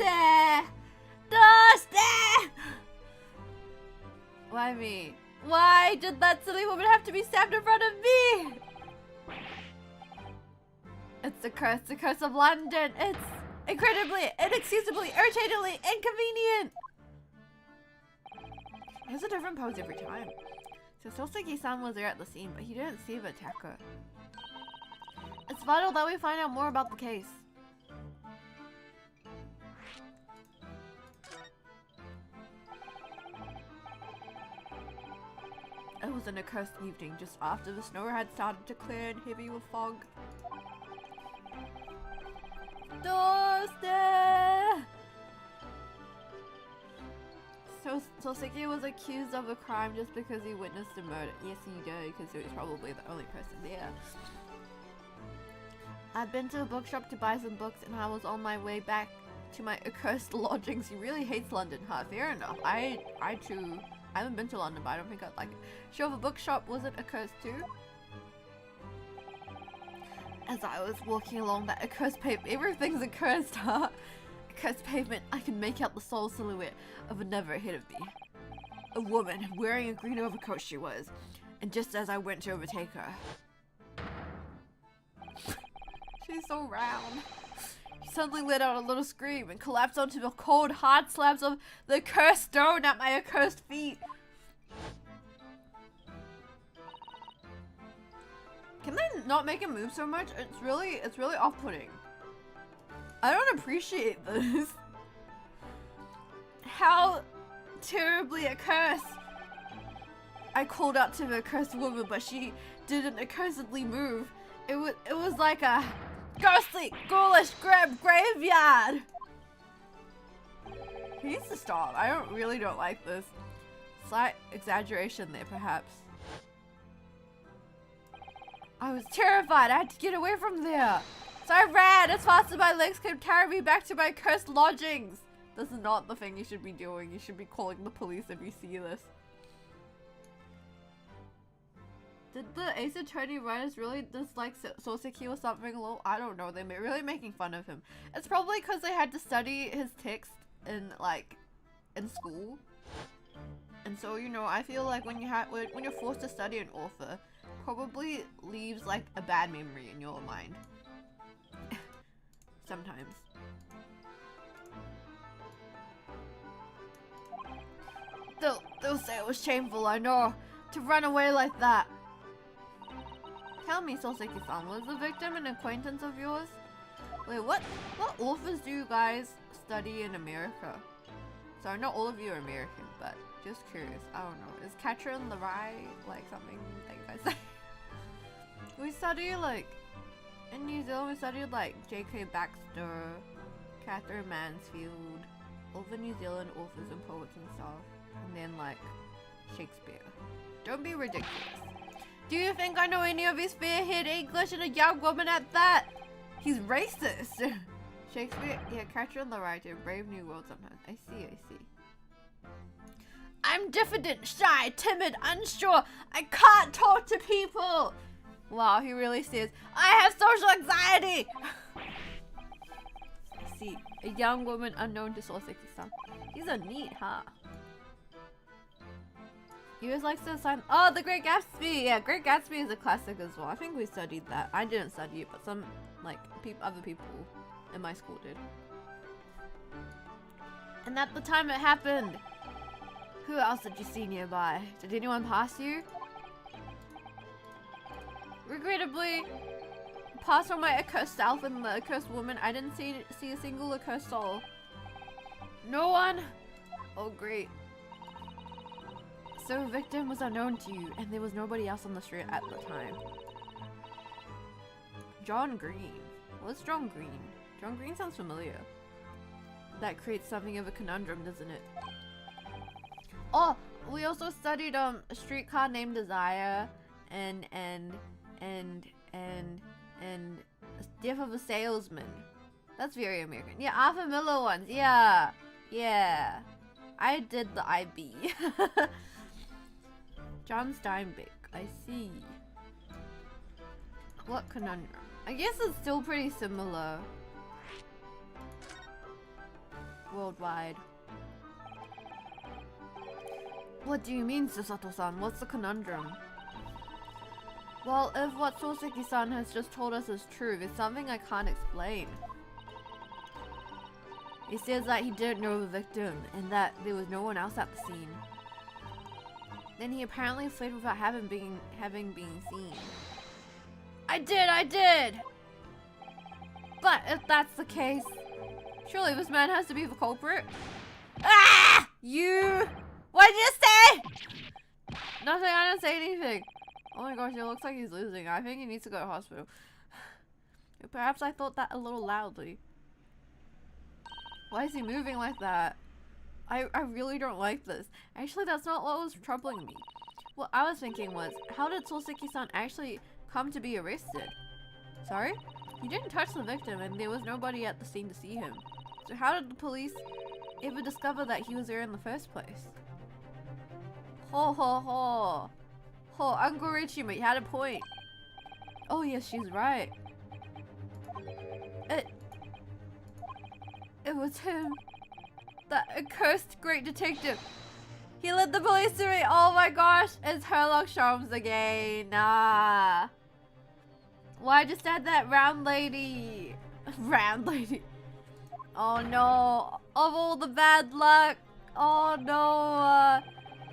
Why me? Why did that silly woman have to be stabbed in front of me? It's the curse of London. It's incredibly, inexcusably, irritatingly inconvenient. He has a different pose every time. So Soseki-san was there at the scene, but he didn't see the attacker. It's vital that we find out more about the case. It was an accursed evening just after the snow had started to clear and heavy with fog. So Soseki was accused of a crime just because he witnessed a murder. Yes, he did, because he was probably the only person there. I'd been to a bookshop to buy some books and I was on my way back to my accursed lodgings. He really hates London, huh? Fair enough. I too. I haven't been to London, but I don't think I'd like it. Sure, the bookshop wasn't accursed too? As I was walking along that accursed pavement, everything's accursed, huh? Accursed pavement, I can make out the sole silhouette of another ahead of me. A woman, wearing a green overcoat she was, and just as I went to overtake her. She's so round. She suddenly let out a little scream and collapsed onto the cold, hard slabs of the accursed stone at my accursed feet. Can they not make him move so much? It's really off-putting. I don't appreciate this. How terribly accursed. I called out to the accursed woman, but she didn't accursedly move. It was like a ghostly, ghoulish graveyard. He needs to stop. I really don't like this. Slight exaggeration there, perhaps. I was terrified. I had to get away from there. So I ran as fast as my legs could carry me back to my cursed lodgings. This is not the thing you should be doing. You should be calling the police if you see this. Did the Ace Attorney writers really dislike Soseki or something? I don't know. They're really making fun of him. It's probably because they had to study his text in school. And so, you know, I feel like when you're forced to study an author, probably leaves like a bad memory in your mind. Sometimes. They'll say it was shameful, I know, to run away like that. Tell me, Soseki-san, was the victim an acquaintance of yours? Wait, what authors do you guys study in America? Sorry, not all of you are American, but just curious. I don't know. Is Catherine the Rye like something that you guys say? We study like in New Zealand. We studied like J.K. Baxter, Catherine Mansfield, all the New Zealand authors and poets and stuff, and then like Shakespeare. Don't be ridiculous. Do you think I know any of his fair-haired English and a young woman at that? He's racist. Shakespeare, yeah, Catherine the Rye did Brave New World sometimes. I see. I'm diffident, shy, timid, unsure. I can't talk to people. Wow, he really says, I have social anxiety. I see. A young woman unknown to Soseki-san. These are neat, huh? He always likes to sign. Oh, The Great Gatsby. Yeah, Great Gatsby is a classic as well. I think we studied that. I didn't study it, but some like other people in my school did. And at the time it happened, who else did you see nearby? Did anyone pass you? Regrettably, apart from my accursed self and the accursed woman, I didn't see a single accursed soul. No one? Oh, great. So the victim was unknown to you, and there was nobody else on the street at the time. John Green. What's John Green? John Green sounds familiar. That creates something of a conundrum, doesn't it? Oh, we also studied A Streetcar Named Desire and Death of a Salesman. That's very American. Yeah, Arthur Miller ones. Yeah. Yeah. I did the IB. John Steinbeck. I see. What conundrum? I guess it's still pretty similar. Worldwide. What do you mean, Susato-san? What's the conundrum? Well, if what Soseki-san has just told us is true, it's something I can't explain. He says that he didn't know the victim, and that there was no one else at the scene. Then he apparently fled without having been seen. I did! But if that's the case, surely this man has to be the culprit? Ah! You! What did you say? Nothing, I didn't say anything. Oh my gosh, it looks like he's losing. I think he needs to go to hospital. Perhaps I thought that a little loudly. Why is he moving like that? I really don't like this. Actually, that's not what was troubling me. What I was thinking was, how did Soseki-san actually come to be arrested? Sorry? He didn't touch the victim and there was nobody at the scene to see him. So how did the police ever discover that he was there in the first place? Ho ho ho. Ho, Uncle Richie, mate, had a point. Oh yes, she's right. It was him. That accursed great detective. He led the police to me. Oh my gosh, it's Sherlock Holmes again. Nah. Why just add that round lady? Round lady. Oh no. Of all the bad luck. Oh no.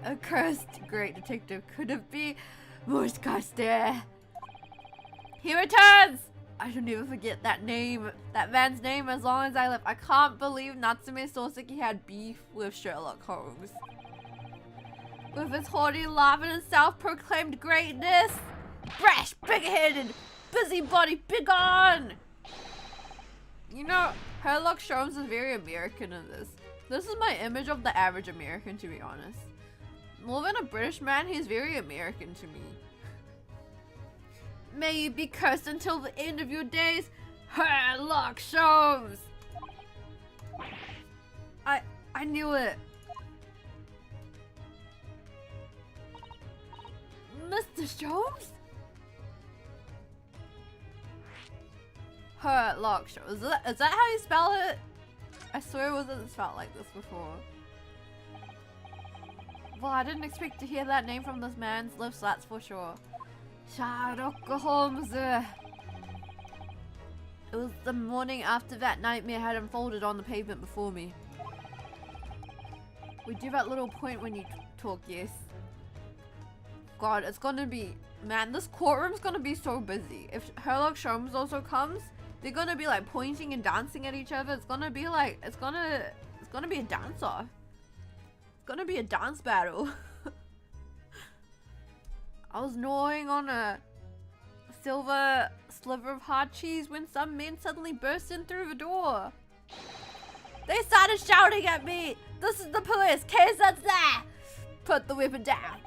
Accursed great detective. Could it be Moshkaste? He returns! I should never forget that name. That man's name as long as I live. I can't believe Natsume Soseki had beef with Sherlock Holmes. With his haughty laugh and his self-proclaimed greatness. Brash, big-headed, busybody, begone! You know, Sherlock Holmes is very American in this. This is my image of the average American, to be honest. More than a British man, he's very American to me. May you be cursed until the end of your days, Sherlock Holmes! I knew it. Mr. Holmes? Sherlock Holmes. Is that how you spell it? I swear it wasn't spelled like this before. Well, I didn't expect to hear that name from this man's lips, that's for sure. Sherlock Holmes. It was the morning after that nightmare had unfolded on the pavement before me. We do that little point when you talk, yes. God, it's gonna be... Man, this courtroom's gonna be so busy. If Sherlock Holmes also comes, they're gonna be like pointing and dancing at each other. It's gonna be like... It's gonna be a dance-off. It's gonna be a dance battle. I was gnawing on a silver sliver of hard cheese when some men suddenly burst in through the door. They started shouting at me. This is the police. Keisatsda! Put the weapon down.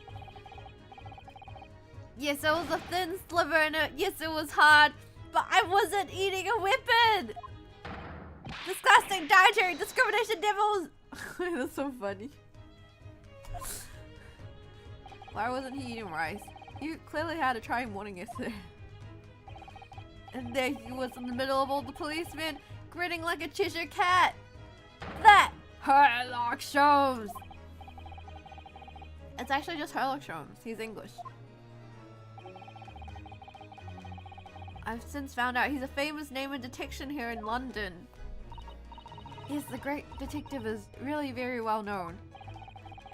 Yes, it was a thin sliver and yes, it was hard, but I wasn't eating a weapon. Disgusting dietary discrimination devils. That's so funny. Why wasn't he eating rice? He clearly had a trying morning yesterday. And there he was in the middle of all the policemen, grinning like a Cheshire cat. That Sherlock Holmes. It's actually just Sherlock Holmes. He's English. I've since found out he's a famous name in detection here in London. Yes, the great detective is really very well known.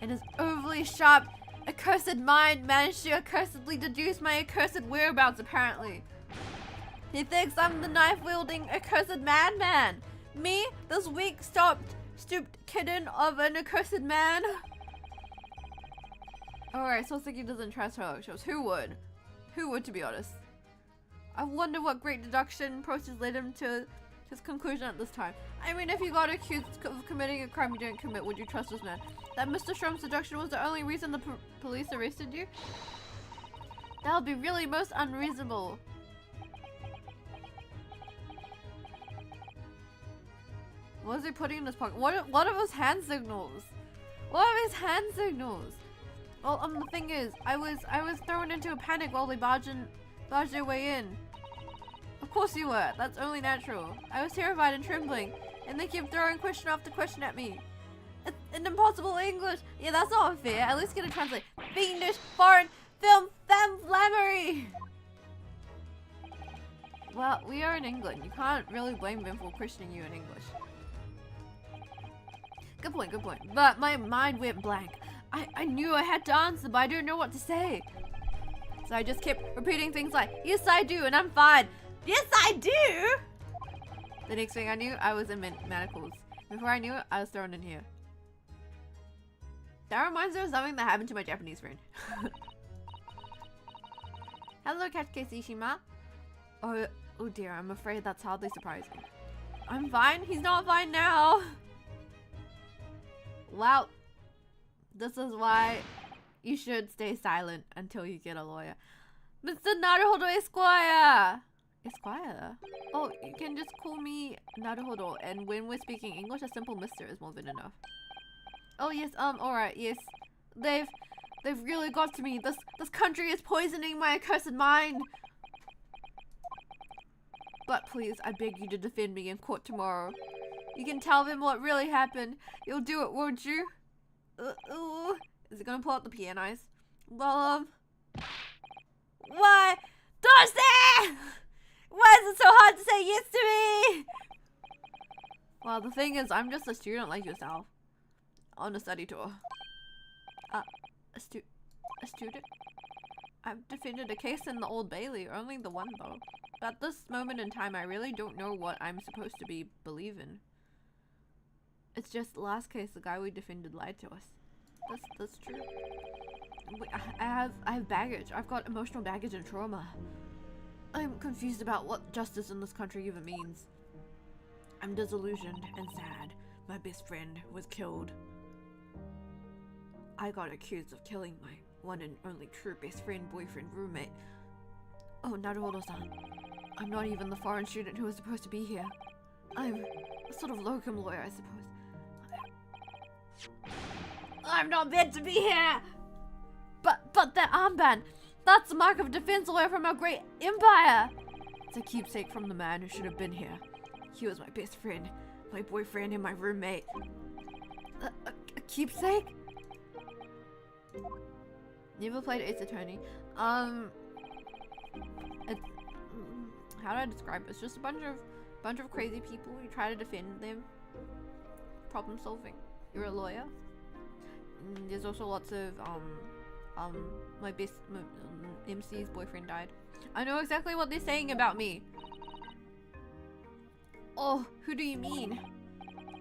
And his overly sharp, accursed mind managed to accursedly deduce my accursed whereabouts, apparently. He thinks I'm the knife-wielding, accursed madman. Me, this weak, stooped kitten of an accursed man. Alright, so Siki doesn't trust her. Shows who would? Who would, to be honest? I wonder what great deduction process led him to his conclusion at this time. I mean, if you got accused of committing a crime you didn't commit, would you trust this man? That Mr. Strom's deduction was the only reason the police arrested you? That would be really most unreasonable. What is he putting in his pocket? What are his hand signals? What are his hand signals? Well, the thing is, I was thrown into a panic while they barged their way in. Of course you were. That's only natural. I was terrified and trembling, and they kept throwing question after question at me. In impossible English. Yeah, that's not fair. At least get a translate. Fiendish, foreign, film, flammery. Well, we are in England. You can't really blame them for questioning you in English. Good point, good point. But my mind went blank. I knew I had to answer, but I didn't know what to say. So I just kept repeating things like, yes I do, and I'm fine. Yes I do! The next thing I knew, I was in manacles. Before I knew it, I was thrown in here. That reminds me of something that happened to my Japanese friend. Hello, Katsuki-shima. Oh dear, I'm afraid that's hardly surprising. I'm fine? He's not fine now. Well, this is why you should stay silent until you get a lawyer. Mr. Naruhodo Esquire! Esquire? Oh, you can just call me Naruhodo, and when we're speaking English, a simple Mr. is more than enough. Oh yes, alright, yes. They've really got to me. This country is poisoning my accursed mind. But please, I beg you to defend me in court tomorrow. You can tell them what really happened. You'll do it, won't you? Is it gonna pull out the pianos? Well, why? Darcy! Why is it so hard to say yes to me? Well, the thing is, I'm just a student like yourself. On a study tour. A student? I've defended a case in the Old Bailey, only the one though. But at this moment in time, I really don't know what I'm supposed to be believing. It's just the last case, the guy we defended lied to us. That's true. I have baggage. I've got emotional baggage and trauma. I'm confused about what justice in this country even means. I'm disillusioned and sad. My best friend was killed. I got accused of killing my one and only true best friend, boyfriend, roommate. Oh, Naruhodo-san. I'm not even the foreign student who was supposed to be here. I'm a sort of locum lawyer, I suppose. I'm not meant to be here! But that armband! That's the mark of a defense lawyer from our great empire! It's a keepsake from the man who should have been here. He was my best friend, my boyfriend, and my roommate. A keepsake? Never played Ace Attorney. How do I describe it? It's just a bunch of crazy people who try to defend them. Problem solving. You're a lawyer. There's also lots of my MC's boyfriend died. I know exactly what they're saying about me. Oh, who do you mean?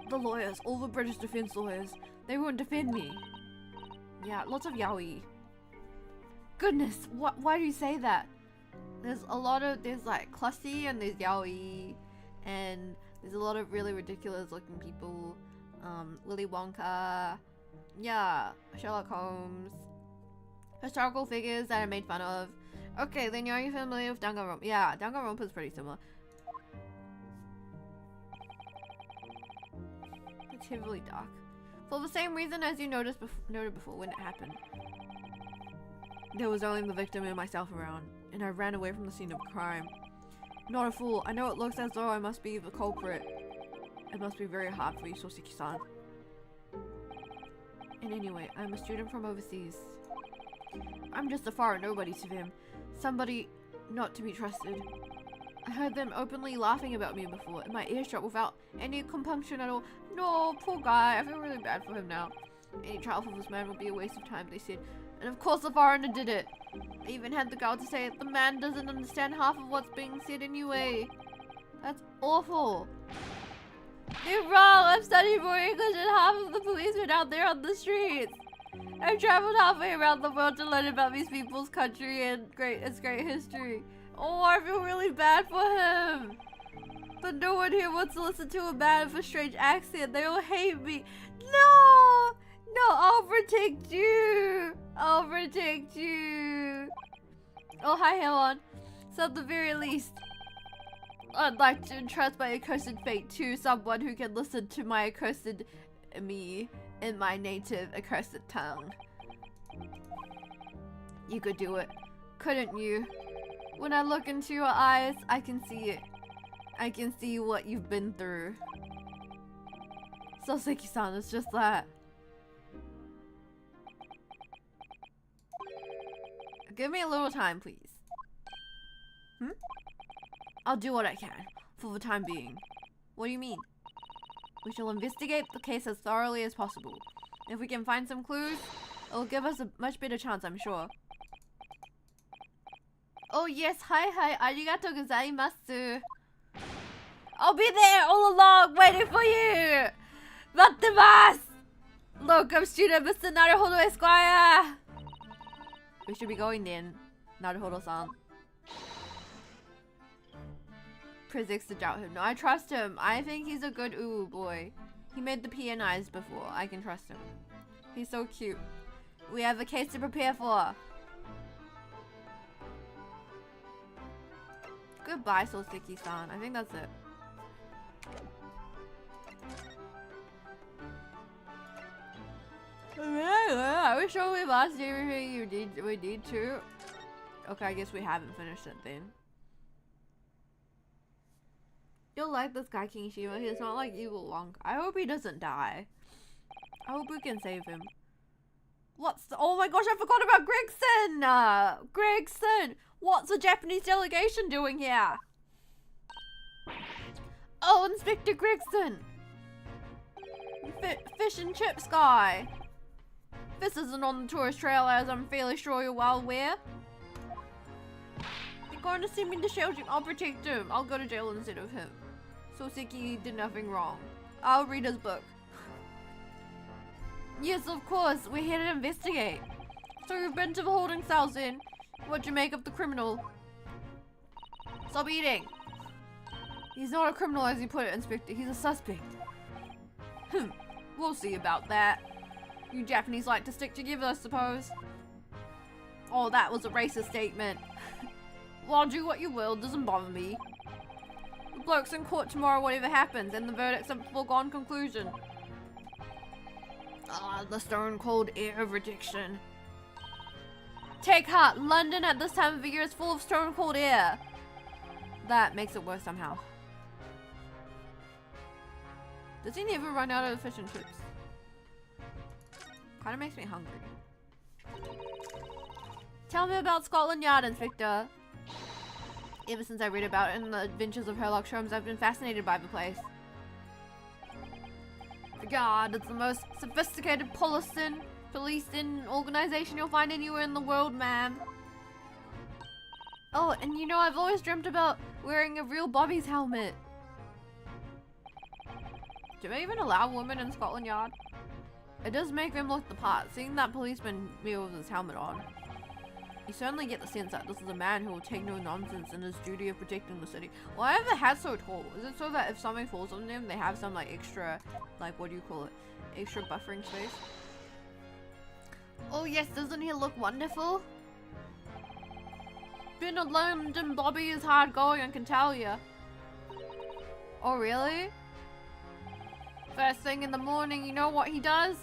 The lawyers, all the British defense lawyers. They won't defend me. Yeah, lots of yaoi. Goodness, why do you say that? There's like Clussy and there's yaoi, and there's a lot of really ridiculous looking people. Willy Wonka, yeah, Sherlock Holmes, historical figures that are made fun of. Okay, then are you familiar with Danganronpa? Yeah, Danganronpa is pretty similar. It's heavily dark. For the same reason as you noted before when it happened. There was only the victim and myself around, and I ran away from the scene of crime. Not a fool. I know it looks as though I must be the culprit. It must be very hard for you, Soseki-san. And anyway, I'm a student from overseas. I'm just a foreign nobody to them. Somebody not to be trusted. I heard them openly laughing about me before, in my earshot without any compunction at all. No, poor guy. I feel really bad for him now. Any trial for this man would be a waste of time, they said. And of course the foreigner did it. I even had the girl to say the man doesn't understand half of what's being said anyway. That's awful. You're wrong. I've studied more English than half of the policemen out there on the streets. I've traveled halfway around the world to learn about these people's country and its great history. Oh, I feel really bad for him. But no one here wants to listen to a man with a strange accent. They will hate me. No! No, I'll protect you. I'll protect you. Oh, hi, Helen. So at the very least, I'd like to entrust my accursed fate to someone who can listen to my accursed me in my native accursed tongue. You could do it, couldn't you? When I look into your eyes, I can see it. I can see what you've been through. So Seki-san, it's just that. Give me a little time, please. I'll do what I can, for the time being. What do you mean? We shall investigate the case as thoroughly as possible. If we can find some clues, it'll give us a much better chance, I'm sure. Oh yes, hi, arigatou gozaimasu. I'll be there all along, waiting for you! Mattemasu! Locum student, Mr. Naruhodo Esquire! We should be going then, Naruhodo-san. Physics to doubt him. No, I trust him. I think he's a good boy. He made the PNIs before. I can trust him. He's so cute. We have a case to prepare for. Goodbye, Soseki-san. I think that's it. Are we sure we've asked everything we need to? Okay, I guess we haven't finished it then. You'll like this guy, King Shima. He's not like evil Wonka. I hope he doesn't die. I hope we can save him. What's the— oh my gosh, I forgot about Gregson! Gregson! What's the Japanese delegation doing here? Oh, Inspector Gregson! Fish and chips guy. This isn't on the tourist trail, as I'm fairly sure you're well aware. You're going to send me to shelter. I'll protect him. I'll go to jail instead of him. Soseki did nothing wrong. I'll read his book. Yes, of course. We're here to investigate. So you've been to the holding cells then? What'd you make of the criminal? Stop eating. He's not a criminal as you put it, Inspector. He's a suspect. We'll see about that. You Japanese like to stick together, I suppose. Oh, that was a racist statement. Well, do what you will. Doesn't bother me. The bloke's in court tomorrow, whatever happens, and the verdict's a foregone conclusion. Ah, the stone-cold air of rejection. Take heart. London at this time of the year is full of stone-cold air. That makes it worse somehow. Does he never run out of fish and chips? Kind of makes me hungry. Tell me about Scotland Yard, Inspector. Ever since I read about it in the Adventures of Sherlock Holmes, I've been fascinated by the place. The Yard is the most sophisticated policing organization you'll find anywhere in the world, ma'am. Oh, and you know, I've always dreamt about wearing a real Bobby's helmet. Do they even allow women in Scotland Yard? It does make them look the part. Seeing that policeman with his helmet on, you certainly get the sense that this is a man who will take no nonsense in his duty of protecting the city. Why are the hats so tall? Is it so that if something falls on them, they have some like extra, like what do you call it? Extra buffering space? Oh yes, doesn't he look wonderful? Being a London Bobby is hard going, I can tell ya. Oh really? First thing in the morning, you know what he does?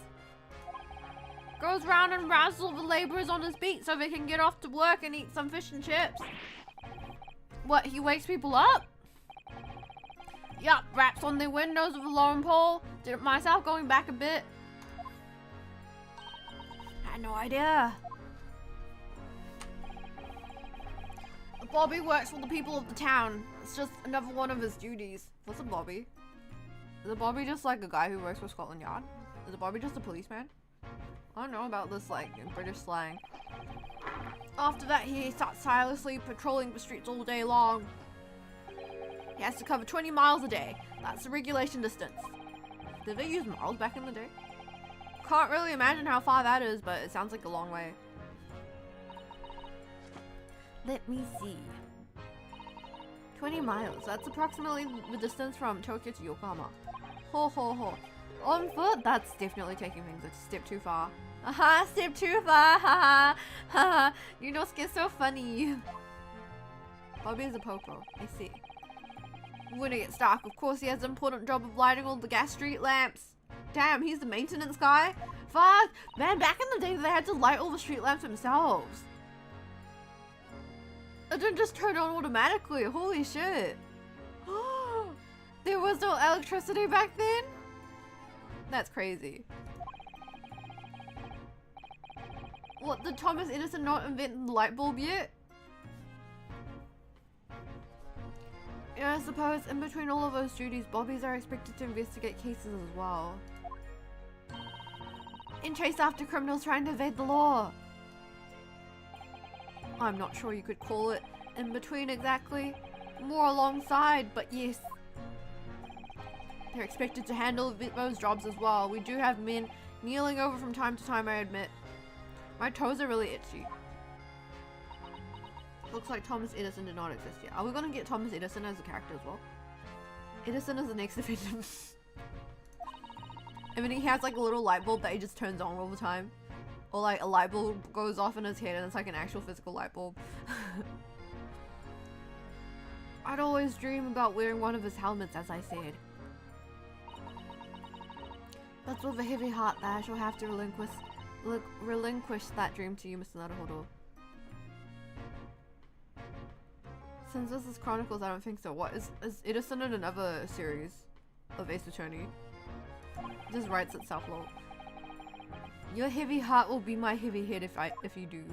Goes round and razzles the labourers on his beat so they can get off to work and eat some fish and chips. What, he wakes people up? Yup, raps on their windows with a long pole. Did it myself going back a bit. Had no idea. Bobby works for the people of the town. It's just another one of his duties. What's a Bobby? Is a Bobby just like a guy who works for Scotland Yard? Is a Bobby just a policeman? I don't know about this, like, in British slang. After that, he starts tirelessly patrolling the streets all day long. He has to cover 20 miles a day. That's the regulation distance. Did they use miles back in the day? Can't really imagine how far that is, but it sounds like a long way. Let me see. 20 miles. That's approximately the distance from Tokyo to Yokohama. Ho ho ho. On foot? That's definitely taking things a step too far. Aha, step too far. Haha. Haha. You know, it's so funny. Bobby is a popo. I see. When it gets dark, of course, he has an important job of lighting all the gas street lamps. Damn, he's the maintenance guy? Fuck! Man, back in the day, they had to light all the street lamps themselves. It didn't just turn on automatically. Holy shit. There was no electricity back then? That's crazy. What, did Thomas Edison not invent the light bulb yet? Yeah, I suppose in between all of those duties, Bobbies are expected to investigate cases as well. In chase after criminals trying to evade the law. I'm not sure you could call it in between exactly. More alongside, but yes. They're expected to handle those jobs as well. We do have men kneeling over from time to time, I admit. My toes are really itchy. Looks like Thomas Edison did not exist yet. Are we gonna get Thomas Edison as a character as well? Edison is the next defendant. I mean, he has like a little light bulb that he just turns on all the time. Or like a light bulb goes off in his head and it's like an actual physical light bulb. I'd always dream about wearing one of his helmets, as I said. But with a heavy heart that I shall have to relinquish that dream to you, Mr. Naruhodo. Since this is Chronicles, I don't think so. What is Edison in another series of Ace Attorney? It just writes itself, lol. Your heavy heart will be my heavy head if you do.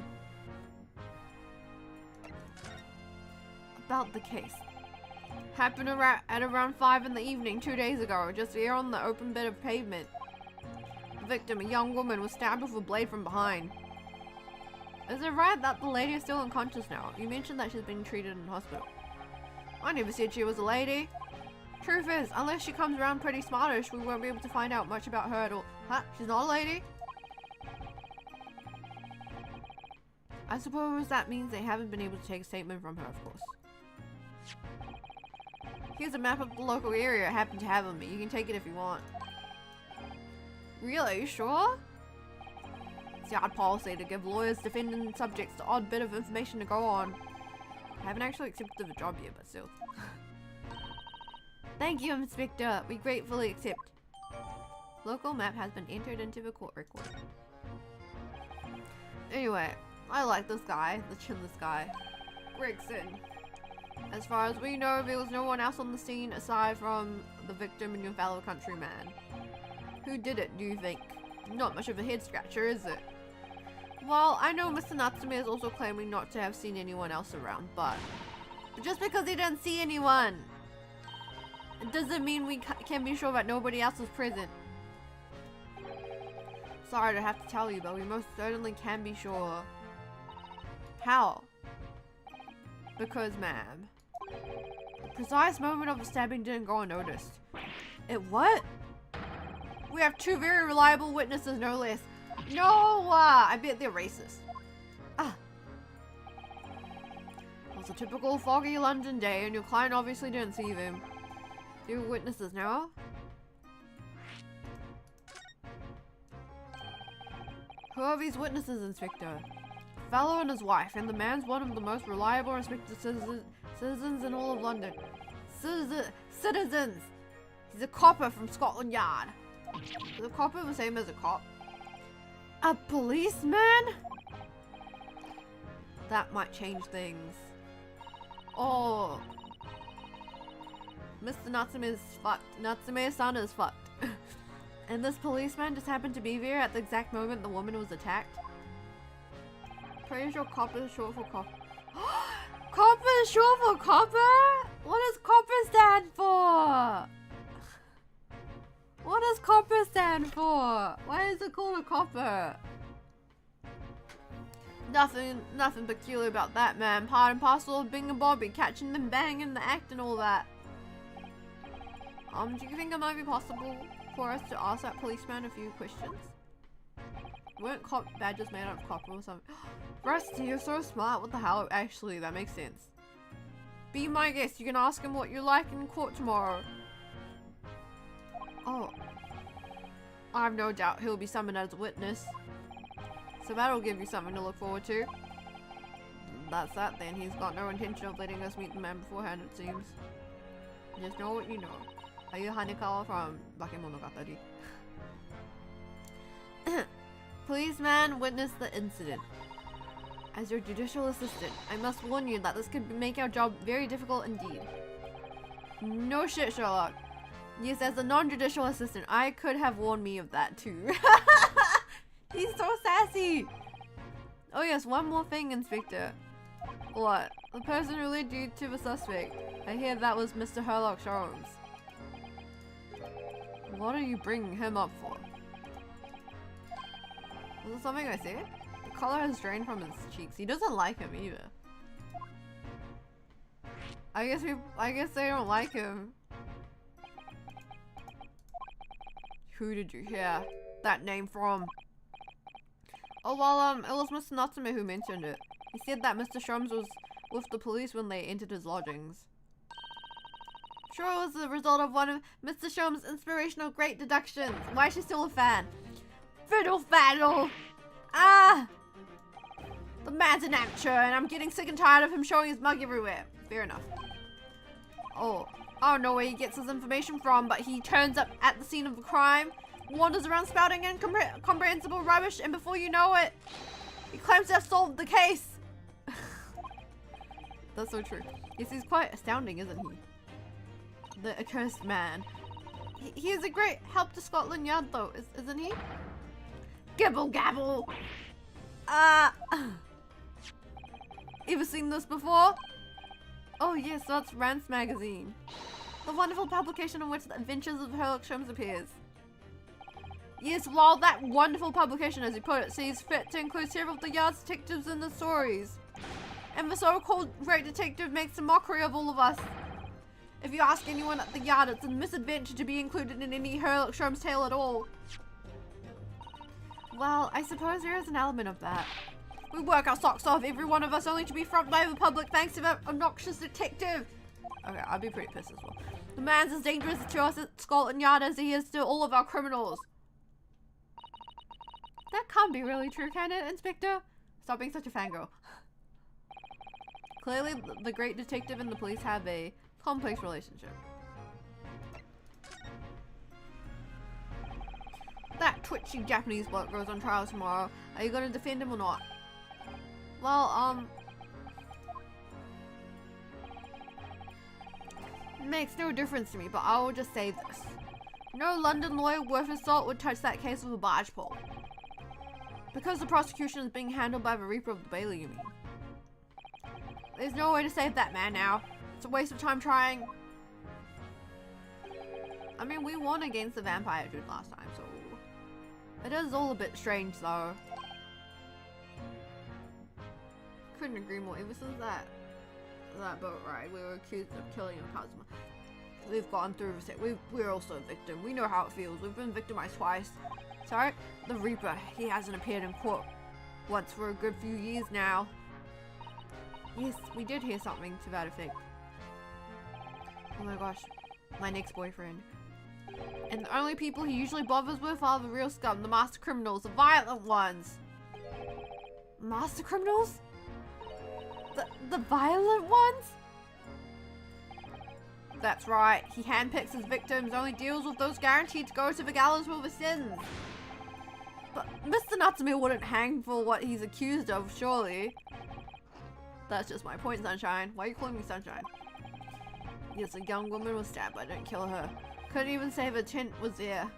About the case. Happened at around 5 in the evening 2 days ago, just here on the open bit of pavement. The victim, a young woman, was stabbed with a blade from behind. Is it right that the lady is still unconscious now? You mentioned that she's been treated in hospital. I never said she was a lady. Truth is, unless she comes around pretty smartish, we won't be able to find out much about her at all. Huh? She's not a lady? I suppose that means they haven't been able to take a statement from her, of course. Here's a map of the local area I happen to have on me. You can take it if you want. Really? Are you sure? It's yard policy to give lawyers, defending subjects the odd bit of information to go on. I haven't actually accepted the job yet, but still. Thank you, Inspector. We gratefully accept. Local map has been entered into the court record. Anyway, I like this guy, the chinless guy. Gregson. As far as we know, there was no one else on the scene aside from the victim and your fellow countryman. Who did it, do you think? Not much of a head scratcher, is it? Well, I know Mr. Natsume is also claiming not to have seen anyone else around, but just because he didn't see anyone, it doesn't mean we can be sure that nobody else was present. Sorry to have to tell you, but we most certainly can be sure. How? Because, ma'am, the precise moment of the stabbing didn't go unnoticed. It what? We have 2 very reliable witnesses, no less. No, I bet they're racist. Ah. It was a typical foggy London day, and your client obviously didn't see them. 2 witnesses now. Who are these witnesses, Inspector? A fellow and his wife, and the man's one of the most reliable and respected citizens in all of London. Citizens! He's a copper from Scotland Yard. Is a copper the same as a cop? A policeman? That might change things. Oh. Mr. Natsume is fucked. Natsume-san is fucked. And this policeman just happened to be there at the exact moment the woman was attacked? Pretty sure copper is short for copper. Copper is short for copper? What does copper stand for? What does copper stand for? Why is it called a copper? Nothing peculiar about that, man. Part and parcel of being a Bobby, catching them banging the act and all that. Do you think it might be possible for us to ask that policeman a few questions? Weren't cop badges made out of copper or something? Rusty, you're so smart. What the hell? Actually, that makes sense. Be my guest. You can ask him what you like in court tomorrow. Oh. I have no doubt he'll be summoned as a witness. So that'll give you something to look forward to. That's that then. He's got no intention of letting us meet the man beforehand, it seems. Just know what you know. Are you Hanekawa from Bakemonogatari? Policeman witnessed the incident. As your judicial assistant, I must warn you that this could make our job very difficult indeed. No shit, Sherlock. Yes, as a non-judicial assistant, I could have warned me of that too. He's so sassy! Oh yes, one more thing, Inspector. What? The person who led you to the suspect. I hear that was Mr. Sherlock Holmes. What are you bringing him up for? Was it something I said? The color has drained from his cheeks. He doesn't like him either. I guess they don't like him. Who did you hear that name from? Oh well, it was Mr. Natsume who mentioned it. He said that Mr. Shrums was with the police when they entered his lodgings. Sure, it was the result of one of Mr. Shrums' inspirational great deductions. Why is she still a fan? Fiddle faddle! Ah! The man's an amateur and I'm getting sick and tired of him showing his mug everywhere. Fair enough. Oh, I don't know where he gets his information from, but he turns up at the scene of the crime, wanders around spouting incomprehensible rubbish, and before you know it, he claims to have solved the case. That's so true. Yes, he's quite astounding, isn't he? The accursed man. He is a great help to Scotland Yard, though, isn't he? Gibble gabble! Ever seen this before? Oh yes, that's Rance magazine. The wonderful publication in which the adventures of Sherlock Holmes appears. Yes, while that wonderful publication, as you put it, sees fit to include several of the Yard's detectives in the stories. And the so-called great detective makes a mockery of all of us. If you ask anyone at the Yard, it's a misadventure to be included in any Sherlock Holmes tale at all. Well, I suppose there is an element of that. We work our socks off, every one of us, only to be fronted by the public thanks to that obnoxious detective. Okay, I'd be pretty pissed as well. The man's as dangerous to us at Scotland Yard as he is to all of our criminals. That can't be really true, can it, Inspector? Stop being such a fangirl. Clearly, the great detective and the police have a complex relationship. That twitchy Japanese bloke goes on trial tomorrow. Are you going to defend him or not? Well, it makes no difference to me, but I will just say this. No London lawyer worth his salt would touch that case with a barge pole. Because the prosecution is being handled by the Reaper of the Bailey, you mean? There's no way to save that man now. It's a waste of time trying. I mean, we won against the vampire dude last time, so... It is all a bit strange, though. Couldn't agree more. Ever since that boat ride, we were accused of killing a Kazuma. We've gone through the we're also a victim. We know how it feels. We've been victimized twice. Sorry, the Reaper, he hasn't appeared in court once for a good few years now. Yes, we did hear something to that effect. Oh my gosh, my next boyfriend. And the only people he usually bothers with are the real scum, the master criminals, the violent ones. Master criminals? The violent ones? That's right, he handpicks his victims, only deals with those guaranteed to go to the gallows for the sins. But Mr. Natsume wouldn't hang for what he's accused of, surely. That's just my point, Sunshine. Why are you calling me Sunshine? Yes, a young woman was stabbed, but I didn't kill her. Couldn't even say the tent was there.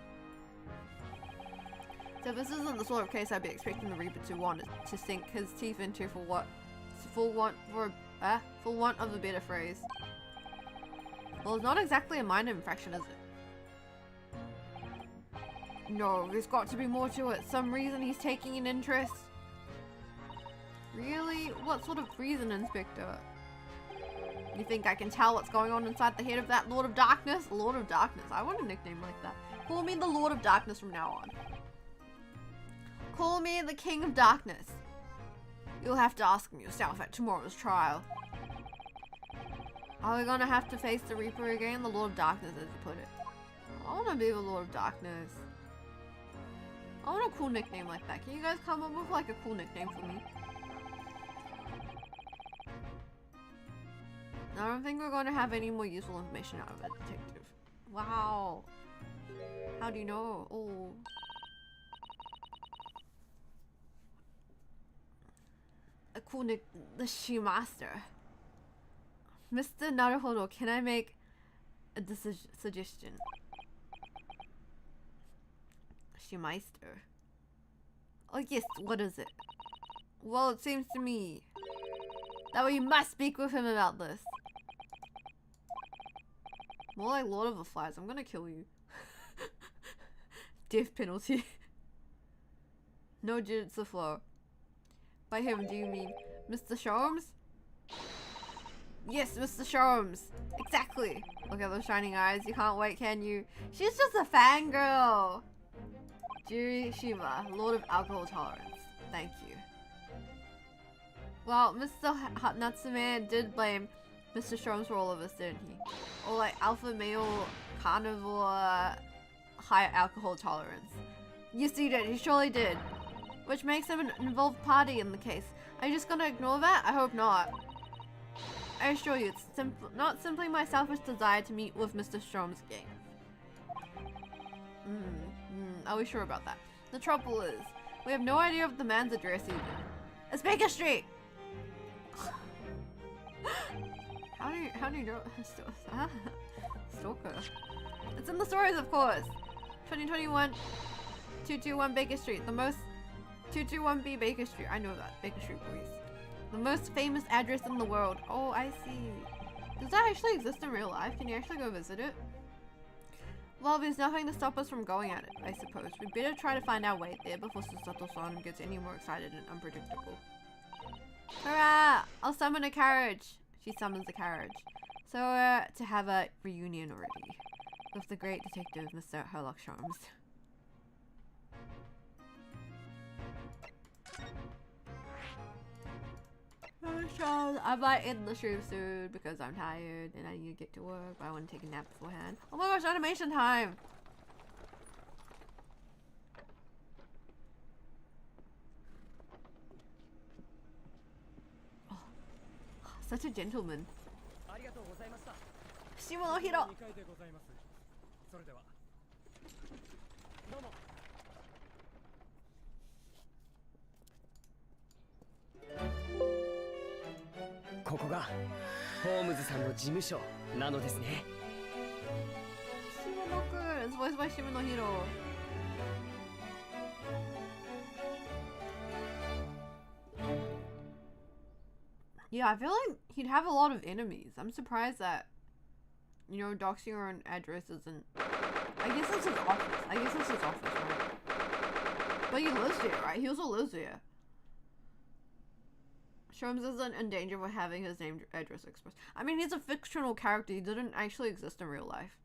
So this isn't the sort of case I'd be expecting the Reaper to want to sink his teeth into for what? Full want of a better phrase. Well, it's not exactly a minor infraction, is it? No, there's got to be more to it. Some reason he's taking an interest. Really? What sort of reason, Inspector? You think I can tell what's going on inside the head of that Lord of Darkness? Lord of Darkness. I want a nickname like that. Call me the Lord of Darkness from now on. Call me the King of Darkness. You'll have to ask him yourself at tomorrow's trial. Are we gonna have to face the Reaper again? The Lord of Darkness, as you put it. I wanna be the Lord of Darkness. I want a cool nickname like that. Can you guys come up with like a cool nickname for me? I don't think we're going to have any more useful information out of it, detective. Wow. How do you know? Oh. A cool nick. The She-Master. Mr. Naruhodo, can I make a suggestion? She-Meister. Oh yes, what is it? Well, it seems to me that we must speak with him about this. More like Lord of the Flies. I'm gonna kill you. Death penalty. No jutsu flow. By him, do you mean Mr. Sholmes? Yes, Mr. Sholmes. Exactly. Look at those shining eyes. You can't wait, can you? She's just a fangirl. Jiri Shiva, Lord of Alcohol Tolerance. Thank you. Well, Mr. Natsume did blame Mr. Sholmes for all of us, didn't he? Or like alpha male carnivore high alcohol tolerance. Yes, he did. He surely did. Which makes him an involved party in the case. Are you just gonna ignore that? I hope not. I assure you, it's not simply my selfish desire to meet with Mr. Sholmes again. Are we sure about that? The trouble is, we have no idea of the man's address even. It's Baker Street! How do you know? Stalker. It's in the stories, of course. 2021, 221 Baker Street. The most 221B Baker Street. I know that. Baker Street boys. The most famous address in the world. Oh, I see. Does that actually exist in real life? Can you actually go visit it? Well, there's nothing to stop us from going at it, I suppose. We'd better try to find our way there before Susato-san gets any more excited and unpredictable. Hurrah! I'll summon a carriage. She summons a carriage. So to have a reunion already with the great detective, Mr. Sherlock Holmes. I might end the stream soon because I'm tired and I need to get to work, but I want to take a nap beforehand. Oh my gosh, animation time! Oh, such a gentleman. Shimonohiro! ここがホームズさんの事務所なのですね。Shimono-kun! It's voiced by Shimonohiro. Yeah, I feel like he'd have a lot of enemies. I'm surprised that, you know, doxing your own address isn't... I guess it's his office. Right? But he lives here, right? He also lives here. Sholmes isn't in danger of having his name address expressed. I mean, he's a fictional character. He didn't actually exist in real life.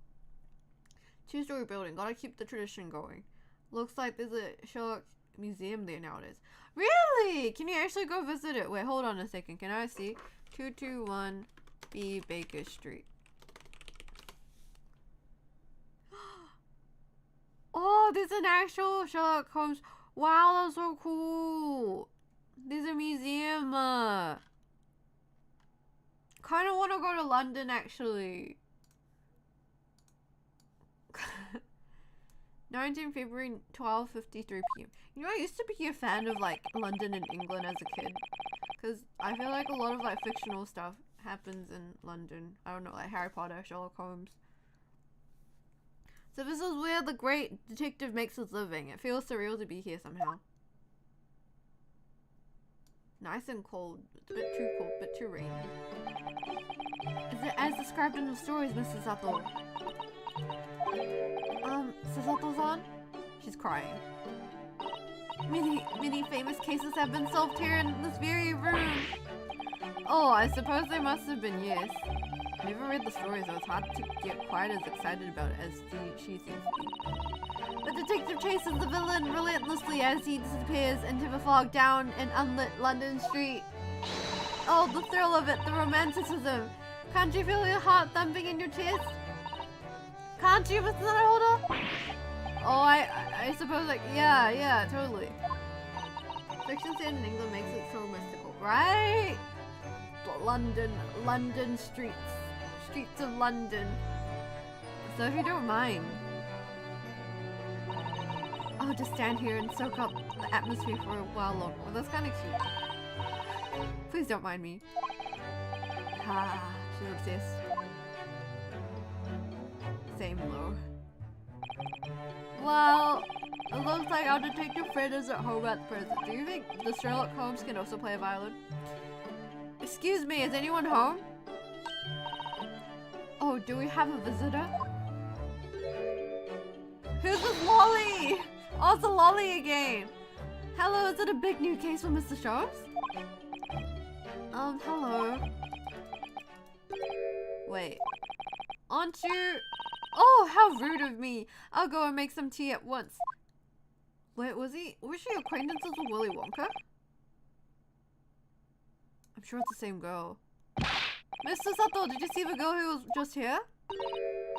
Two-story building. Gotta keep the tradition going. Looks like there's a Sherlock museum there nowadays. Really? Can you actually go visit it? Wait, hold on a second. Can I see? 221B Baker Street. Oh, there's an actual Sherlock Holmes. Wow, that's so cool. There's a museum. Kind of want to go to London, actually. 19 February, 12:53 p.m. You know, I used to be a fan of, like, London and England as a kid. Because I feel like a lot of, like, fictional stuff happens in London. I don't know, like Harry Potter, Sherlock Holmes. So this is where the great detective makes his living. It feels surreal to be here somehow. Nice and cold. It's a bit too cold, a bit too rainy. Is it as described in the stories, Mrs. Sato? Sasato-san? She's crying. Many famous cases have been solved here in this very room. Oh, I suppose they must have been, yes. Never read the story, so it's hard to get quite as excited about it as she seems to be. The detective chases the villain relentlessly as he disappears into the fog down an unlit London street. Oh, the thrill of it, the romanticism. Can't you feel your heart thumping in your chest? Can't you, Mr. Holder? Oh, I suppose, like, yeah, totally. Fiction set in England makes it so mystical, right? London streets of London. So if you don't mind, I'll just stand here and soak up the atmosphere for a while longer. Well, that's kind of cute. Please don't mind me. Ah, she exists. Same though. Well, it looks like our detective friend is at home at present. Do you think the Sherlock Holmes can also play a violin? Excuse me, is anyone home? Oh, do we have a visitor? Who's this lolly? Oh, it's a lolly again. Hello, is it a big new case for Mr. Sharps? Hello. Wait. Aren't you? Oh, how rude of me. I'll go and make some tea at once. Wait, was she acquaintances with Willy Wonka? I'm sure it's the same girl. Mr. Sato, did you see the girl who was just here?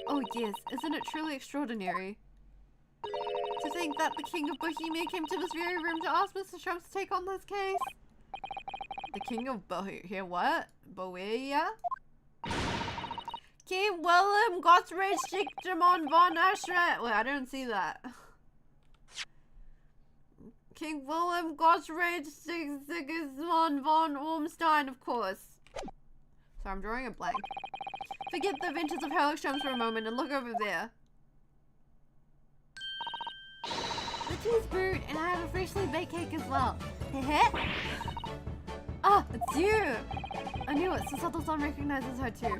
Oh yes, isn't it truly extraordinary? To think that the King of Bohemia came to this very room to ask Mr. Trump to take on this case? The King of Bohemia, what? Bohemia? King Willem Gottfried Schicktermann von Ashret. Wait, I don't see that. King Willem Gottfried Sigismund von Ormstein, of course. So I'm drawing a blank. Forget the adventures of Sherlock Holmes for a moment and look over there. The tea's brewed and I have a freshly baked cake as well. Heh. Ah, it's you! I knew it, Sasato-san recognizes her too.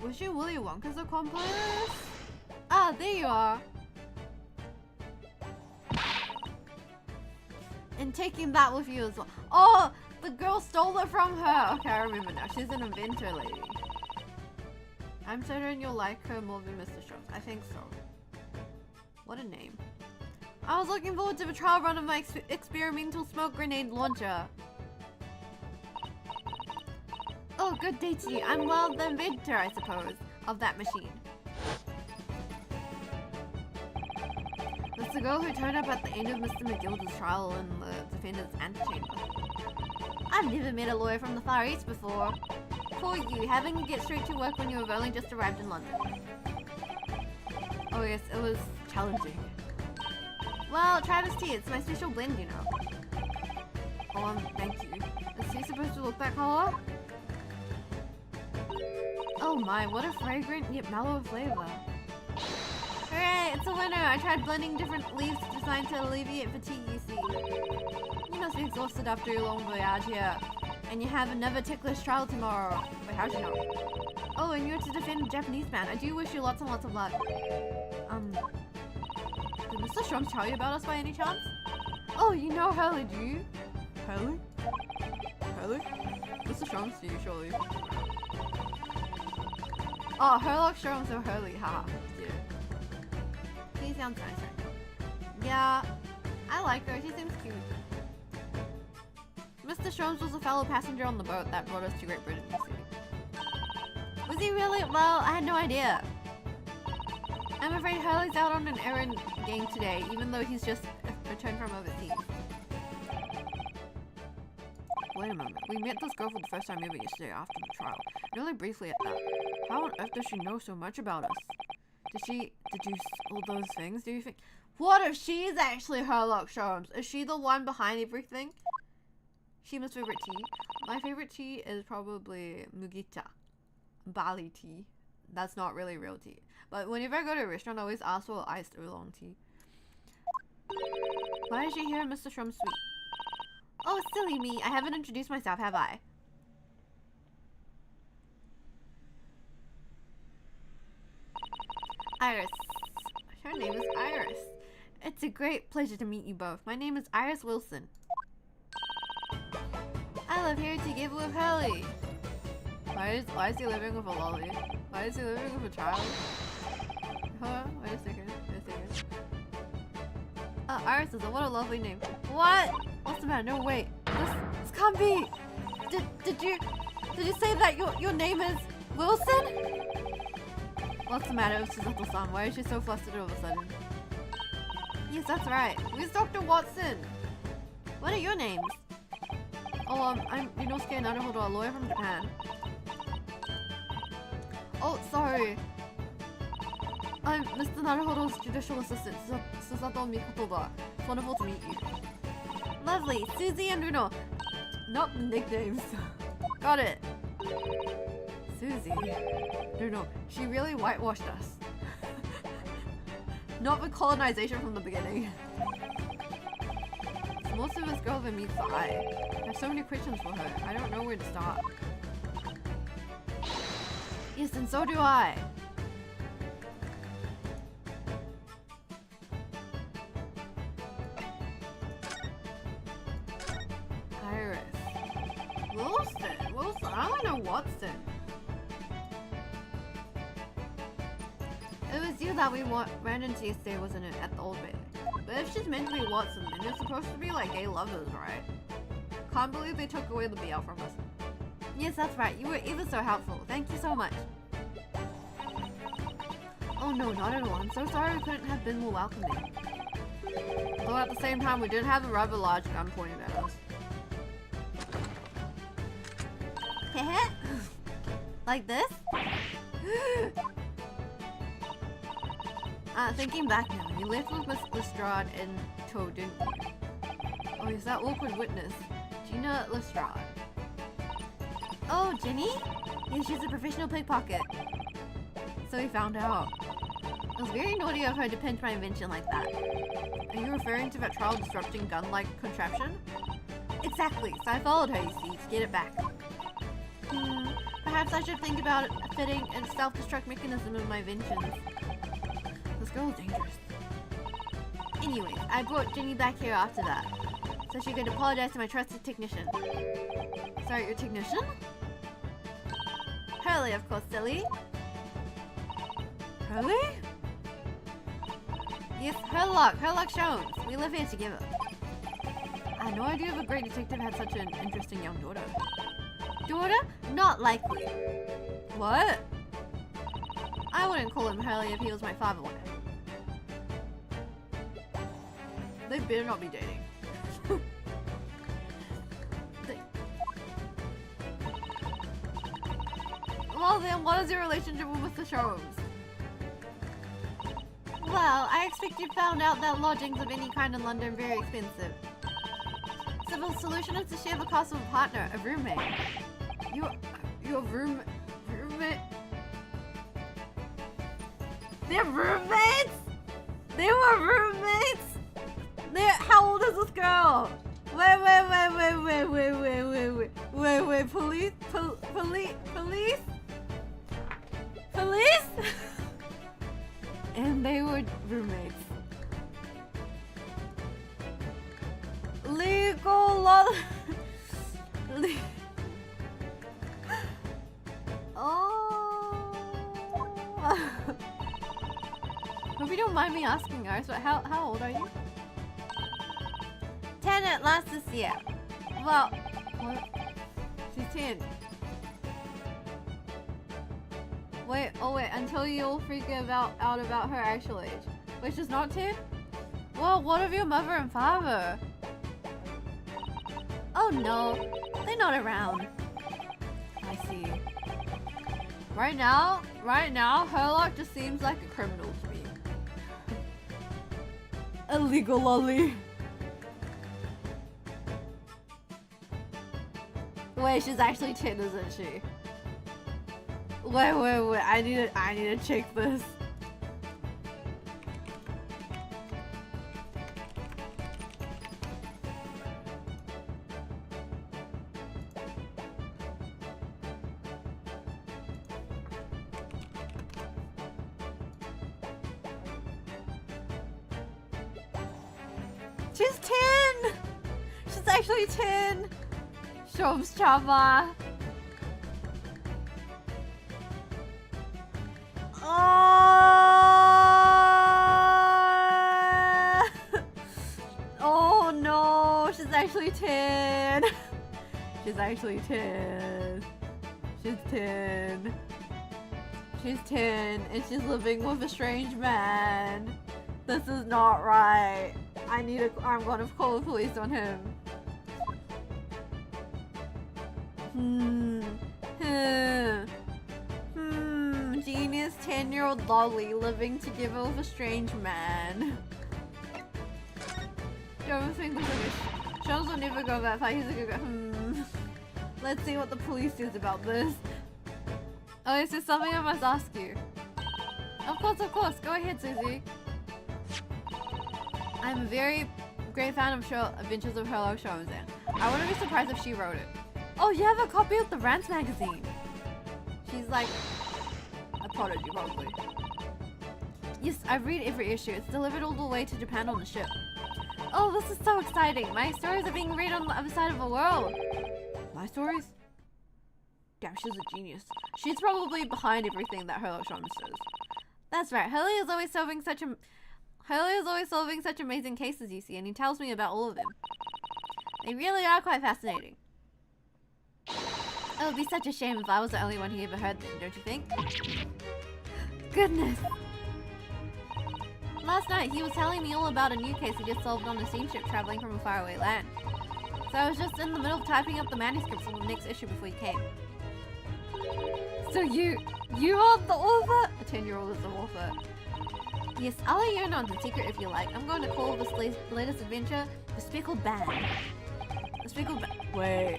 Was she Willy Wonka's accomplice? Ah, there you are. And taking that with you as well. Oh, the girl stole it from her. Okay, I remember now. She's an inventor lady. I'm certain you'll like her more than Mr. Strauss. I think so. What a name. I was looking forward to the trial run of my experimental smoke grenade launcher. Oh, good day to you. I'm well the inventor, I suppose, of that machine. That's the girl who turned up at the end of Mr. McGilda's trial in the defendant's antechamber. I've never met a lawyer from the Far East before. Poor you, having to get straight to work when you have only just arrived in London. Oh yes, it was challenging. Well, try this tea. It's my special blend, you know. Oh, thank you. Is tea supposed to look that color? Oh my, what a fragrant yet mellow flavor. Hooray, it's a winner! I tried blending different leaves designed to alleviate fatigue, you see. You must be exhausted after your long voyage here. And you have another ticklish trial tomorrow. Wait, how'd you know? Oh, and you're to defend a Japanese man. I do wish you lots and lots of luck. Did Mr. Shrums tell you about us by any chance? Oh, you know Hurley, do you? Hurley? Hurley? Mr. Shrums, do you surely? Oh, Herlock Shrums or Hurley, haha. Yeah. He sounds nice right now. Yeah, I like her. She seems cute. Mr. Shrums was a fellow passenger on the boat that brought us to Great Britain, you see. Was he really? Well, I had no idea. I'm afraid Hurley's out on an errand game today, even though he's just returned from overseas. Wait a moment. We met this girl for the first time ever yesterday after the trial. And only briefly at that. How on earth does she know so much about us? Did she deduce all those things, do you think? What if she is actually Herlock Sholmes? Is she the one behind everything? Shima's favorite tea? My favorite tea is probably Mugita. Bali tea. That's not really real tea. But whenever I go to a restaurant, I always ask for iced oolong tea. Why is she here, Mr. Shrums Sweet? Oh, silly me. I haven't introduced myself, have I? Iris. Her name is Iris. It's a great pleasure to meet you both. My name is Iris Wilson. I live here together with Hurley. Why is he living with a lolly? Why is he living with a child? Hold on, wait a second. Iris is what a lovely name. What? What's the matter? No, wait. This can't be. Did you say that your name is Wilson? What's the matter with Suzuto-san? Why is she so flustered all of a sudden? Yes, that's right. Where's Dr. Watson? What are your names? Oh, I'm Inosuke Naruhodo, a lawyer from Japan. Oh, sorry. I'm Mr. Naruhodo's judicial assistant, Susato Mikoto. It's wonderful to meet you. Lovely, Susie and Runo. Not nicknames. Got it. Susie. Runo, she really whitewashed us. Not the colonization from the beginning. Most of this girl ever meets the eye. I have so many questions for her. I don't know where to start. Yes, and so do I. Iris. Wilson. I don't know Watson. It was you that we ran into yesterday, wasn't it? At the old bit. But if she's meant to be Watson, then they're supposed to be like gay lovers, right? Can't believe they took away the BL from us. Yes, that's right. You were ever so helpful. Thank you so much. Oh no, not at all. I'm so sorry we couldn't have been more welcoming. Though at the same time, we did have a rather large gun pointed at us. Heh. Like this? Thinking back now, you left with Miss Lestrade in tow, didn't you? Oh, is that awkward witness? Gina Lestrade. Oh, Jenny? Yeah, she's a professional pickpocket. So we found out. It was very naughty of her to pinch my invention like that. Are you referring to that trial disrupting gun-like contraption? Exactly, so I followed her, you see, to get it back. Perhaps I should think about fitting a self-destruct mechanism in my inventions. This girl is dangerous. Anyways, I brought Jenny back here after that, so she could apologize to my trusted technician. Sorry, your technician? Hurley, of course, silly. Hurley? Yes, Herlock Jones. We live here together. I had no idea the great detective had such an interesting young daughter. Daughter? Not likely. What? I wouldn't call him Hurley if he was my father one. They better not be dating. Well then, what is your relationship with Mr. Jones? Well, I expect you found out that lodgings of any kind in London are very expensive. So the solution is to share the cost with a partner, a roommate. Your roommate? They're roommates? They were roommates? How old is this girl? Wait, police? And they were roommates. Legal law. Oh. Hope you don't mind me asking, guys, but how old are you? 10 at last this year. Well, what? She's 10. Wait, until you all freak out about her actual age. Wait, she's not 10? Well, what of your mother and father? Oh no, they're not around. I see. Right now, Herlock just seems like a criminal to me. Illegal lolly. Wait, she's actually 10, isn't she? Wait, I need to check this. She's 10! She's actually 10! Shom's Chama. Oh no, she's actually 10. She's actually 10. She's 10. She's 10 and she's living with a strange man. This is not right. I'm gonna call the police on him. Genius 10-year-old lolly living together with a strange man. Don't think this is Jones will never go that far. He's a good guy. Let's see what the police says about this. Oh, is there something I must ask you? Of course. Go ahead, Susie. I'm a very great fan of Adventures of Sherlock Holmes, and I wouldn't be surprised if she wrote it. Oh, you have a copy of the Rants magazine. She's like a prodigy, probably. Yes, I read every issue. It's delivered all the way to Japan on the ship. Oh, this is so exciting. My stories are being read on the other side of the world. My stories? Damn, she's a genius. She's probably behind everything that Sherlock Holmes does. That's right. Hurley is always solving such amazing cases, you see, and he tells me about all of them. They really are quite fascinating. It would be such a shame if I was the only one who ever heard them, don't you think? Goodness. Last night, he was telling me all about a new case he just solved on a steamship traveling from a faraway land. So I was just in the middle of typing up the manuscripts for the next issue before he came. So you are the author? A 10-year-old is the author. Yes, I'll let you in on the secret if you like. I'm going to call this latest adventure The Speckled Band. The Speckled Band. Wait.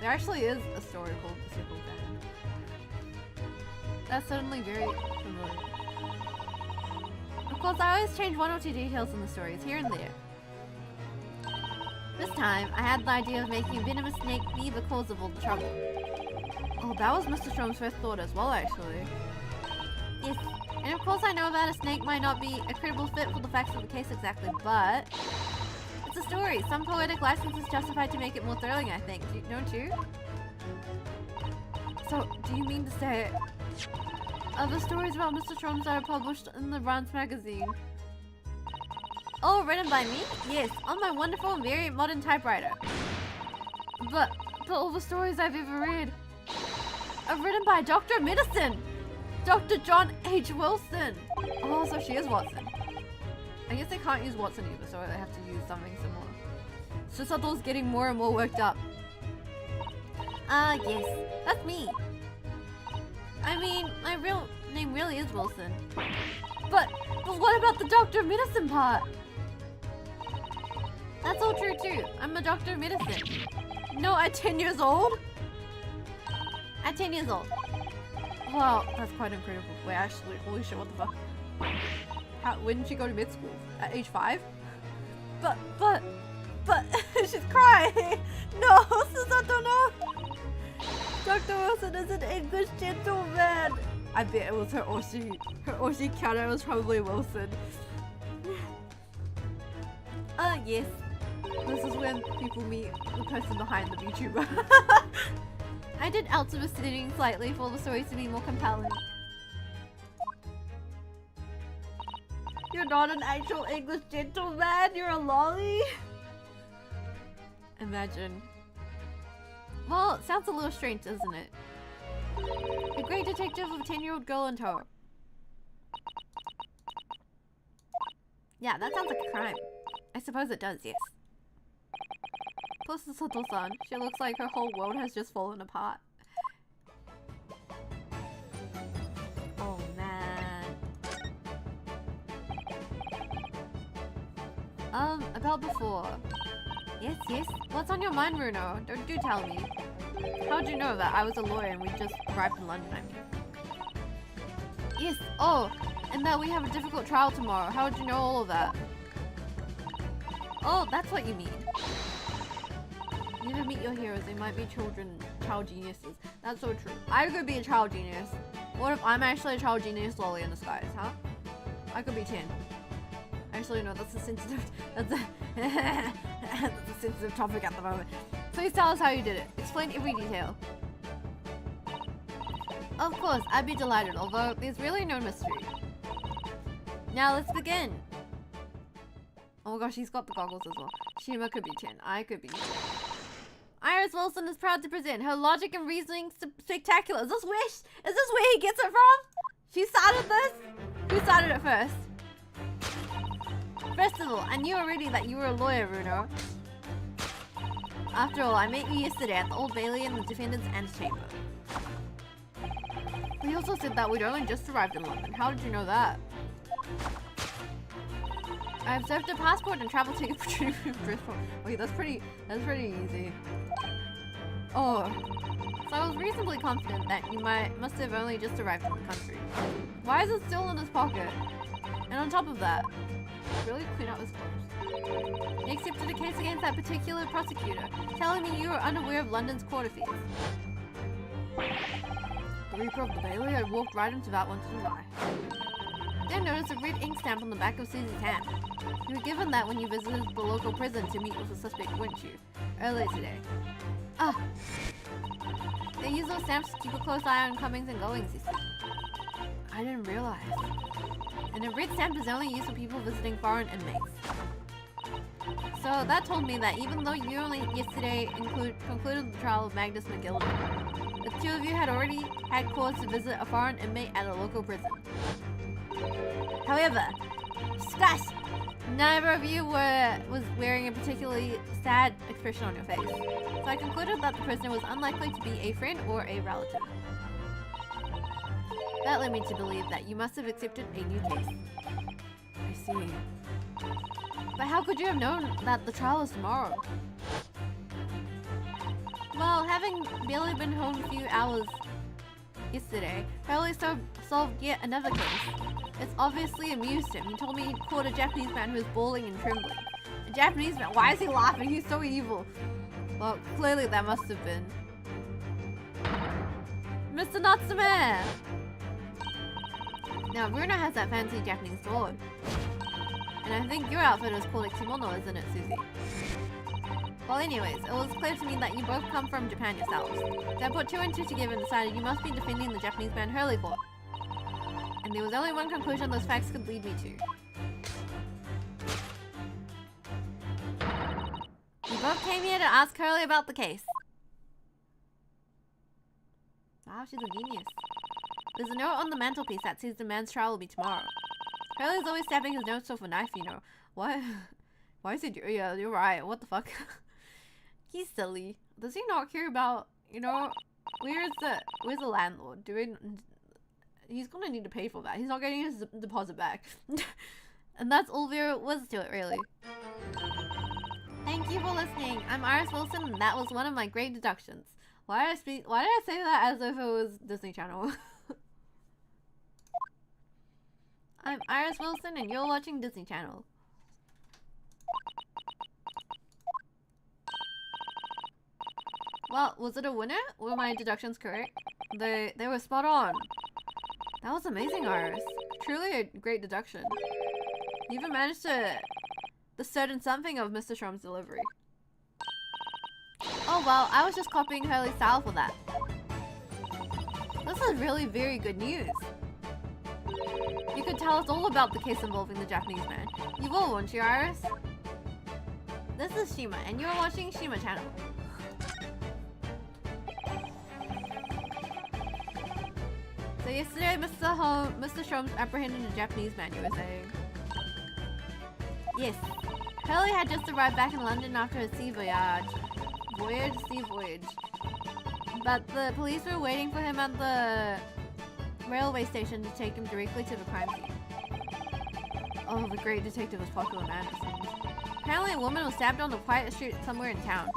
There actually is a story called The Speckled Band. That's suddenly very familiar. Of course, I always change one or two details in the stories, here and there. This time, I had the idea of making a venomous snake be the cause of all the trouble. Oh, that was Mr. Strom's first thought as well, actually. Yes, and of course I know that a snake might not be a credible fit for the facts of the case exactly, but it's a story. Some poetic license is justified to make it more thrilling, I think. Don't you? So, do you mean to say other stories about Mr. Strom that are published in the Rants magazine? Oh, written by me? Yes, on my wonderful and very modern typewriter. But all the stories I've ever read are written by Dr. Medicine! Dr. John H. Wilson! Oh, so she is Watson. I guess they can't use Watson either, so they have to use something similar. Susato's getting more and more worked up. Yes, that's me. I mean, my real name really is Wilson. But what about the Doctor of Medicine part? That's all true too. I'm a Doctor of Medicine. No, at 10 years old? At 10 years old. Wow, that's quite incredible. Wait, actually, holy shit, what the fuck? When did she go to med school? At age 5? But, she's crying! No, Susato, no! Dr. Wilson is an English gentleman! I bet it was her Oshi. Her Oshi counter was probably Wilson. Yes. This is when people meet the person behind the VTuber. I did alter the setting slightly for the story to be more compelling. You're not an actual English gentleman, you're a lolly? Imagine. Well, it sounds a little strange, doesn't it? A great detective with a 10-year-old girl in tow. Yeah, that sounds like a crime. I suppose it does, yes. Plus the Sato-san, she looks like her whole world has just fallen apart. Oh man. About before. Yes. What's on your mind, Bruno? Do tell me. How'd you know that I was a lawyer and we just arrived in London, I mean? Yes, oh, and that we have a difficult trial tomorrow. How'd you know all of that? Oh, that's what you mean. You never meet your heroes, they might be child geniuses. That's so true. I could be a child genius. What if I'm actually a child genius lolly in disguise, huh? I could be 10. Actually, no, that's a sensitive, that's a sensitive topic at the moment. Please tell us how you did it. Explain every detail. Of course, I'd be delighted, although there's really no mystery. Now let's begin. Oh my gosh, he's got the goggles as well. Shima could be 10. I could be 10. Iris Wilson is proud to present her logic and reasoning spectacular. Is this where he gets it from? She started this? Who started it first? First of all, I knew already that you were a lawyer, Runo. After all, I met you yesterday at the Old Bailey in the defendant's antechamber. We also said that we'd only just arrived in London. How did you know that? I observed a passport and travel ticket for Bristol. Wait, that's pretty easy. Oh. So I was reasonably confident that you must have only just arrived in the country. Why is it still in his pocket? And on top of that, really clean out his clothes. He accepted a case against that particular prosecutor, telling me you were unaware of London's court affairs. The Reaper of the Bailey had walked right into that one, didn't I? Then noticed a red ink stamp on the back of Susie's hand. You were given that when you visited the local prison to meet with the suspect, weren't you? Earlier today. Ah. They use those stamps to keep a close eye on comings and goings, you see. I didn't realize. And a red stamp is only used for people visiting foreign inmates. So that told me that even though you only yesterday concluded the trial of Magnus McGilden, the two of you had already had cause to visit a foreign inmate at a local prison. However, discuss! Neither of you was wearing a particularly sad expression on your face. So I concluded that the prisoner was unlikely to be a friend or a relative. That led me to believe that you must have accepted a new case. I see. But how could you have known that the trial is tomorrow? Well, having barely been home a few hours yesterday, Hurley solved yet another case. It's obviously amused him. He told me he'd caught a Japanese man who was bawling and trembling. A Japanese man? Why is he laughing? He's so evil. Well, clearly that must have been Mr. Natsume! Now, Bruno has that fancy Japanese sword. And I think your outfit is called a kimono, isn't it, Susie? Well, anyways, it was clear to me that you both come from Japan yourselves. So I put two and two together and decided you must be defending the Japanese man Hurley fought. And there was only one conclusion those facts could lead me to. You both came here to ask Hurley about the case. Wow, she's a genius. There's a note on the mantelpiece that says the man's trial will be tomorrow. Hurley's always stabbing his notes off a knife, you know. What? Why is he doing? Yeah, you're right. What the fuck? He's silly. Does he not care about, you know, where's the landlord? He's gonna need to pay for that. He's not getting his deposit back. And that's all there was to it, really. Thank you for listening. I'm Iris Wilson, and that was one of my great deductions. Why did I say that as if it was Disney Channel? I'm Iris Wilson, and you're watching Disney Channel. Well, was it a winner? Were my deductions correct? They were spot on. That was amazing, Iris. Truly a great deduction. You even managed to discern something of Mr. Strom's delivery. Oh well, I was just copying Hurley's style for that. This is really very good news. You could tell us all about the case involving the Japanese man. You will, won't you, Iris? This is Shima, and you're watching Shima Channel. So yesterday, Mr. Strom's apprehended a Japanese man, you were saying? Yes. Hurley had just arrived back in London after a sea voyage. Sea voyage. But the police were waiting for him at the railway station to take him directly to the crime scene. Oh, the great detective was popular man, it seems. Apparently a woman was stabbed on a quiet street somewhere in town.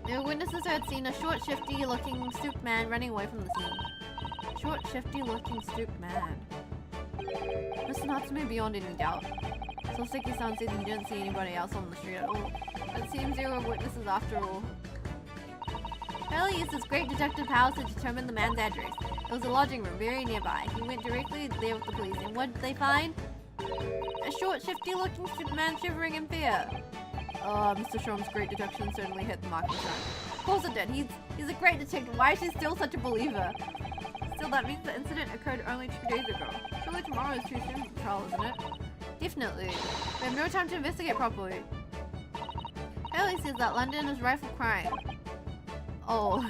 There were witnesses who had seen a short, shifty-looking stooped man running away from the scene. Short, shifty-looking stooped man. Mr. Natsume beyond any doubt. Soseki-san said he didn't see anybody else on the street at all. It seems there were witnesses after all. Hurley used his great detective powers to determine the man's address. It was a lodging room very nearby. He went directly there with the police, and what did they find? A short, shifty-looking stooped man shivering in fear. Mr. Shom's great deduction certainly hit the mark this time. Of course it did. He's a great detective. Why is she still such a believer? Still, that means the incident occurred only 2 days ago. Surely tomorrow is too soon for the trial, isn't it? Definitely. We have no time to investigate properly. Haley says that London is rife with crime. Oh.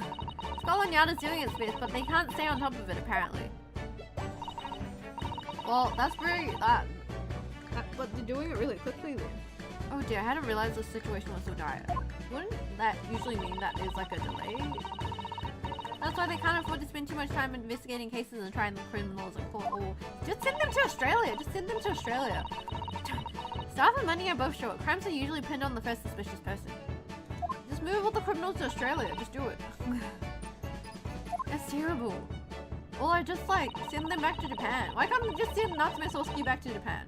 Scotland Yard is doing its best, but they can't stay on top of it, apparently. Well, that's very... but they're doing it really quickly then. Oh dear, I hadn't realized the situation was so dire. Wouldn't that usually mean that there's like a delay? That's why they can't afford to spend too much time investigating cases and trying the criminals in court. Or just send them to Australia! Just send them to Australia! Staff and money are both short. Crimes are usually pinned on the first suspicious person. Just move all the criminals to Australia. Just do it. That's terrible. Or just like send them back to Japan. Why can't we just send Natsume Soseki back to Japan?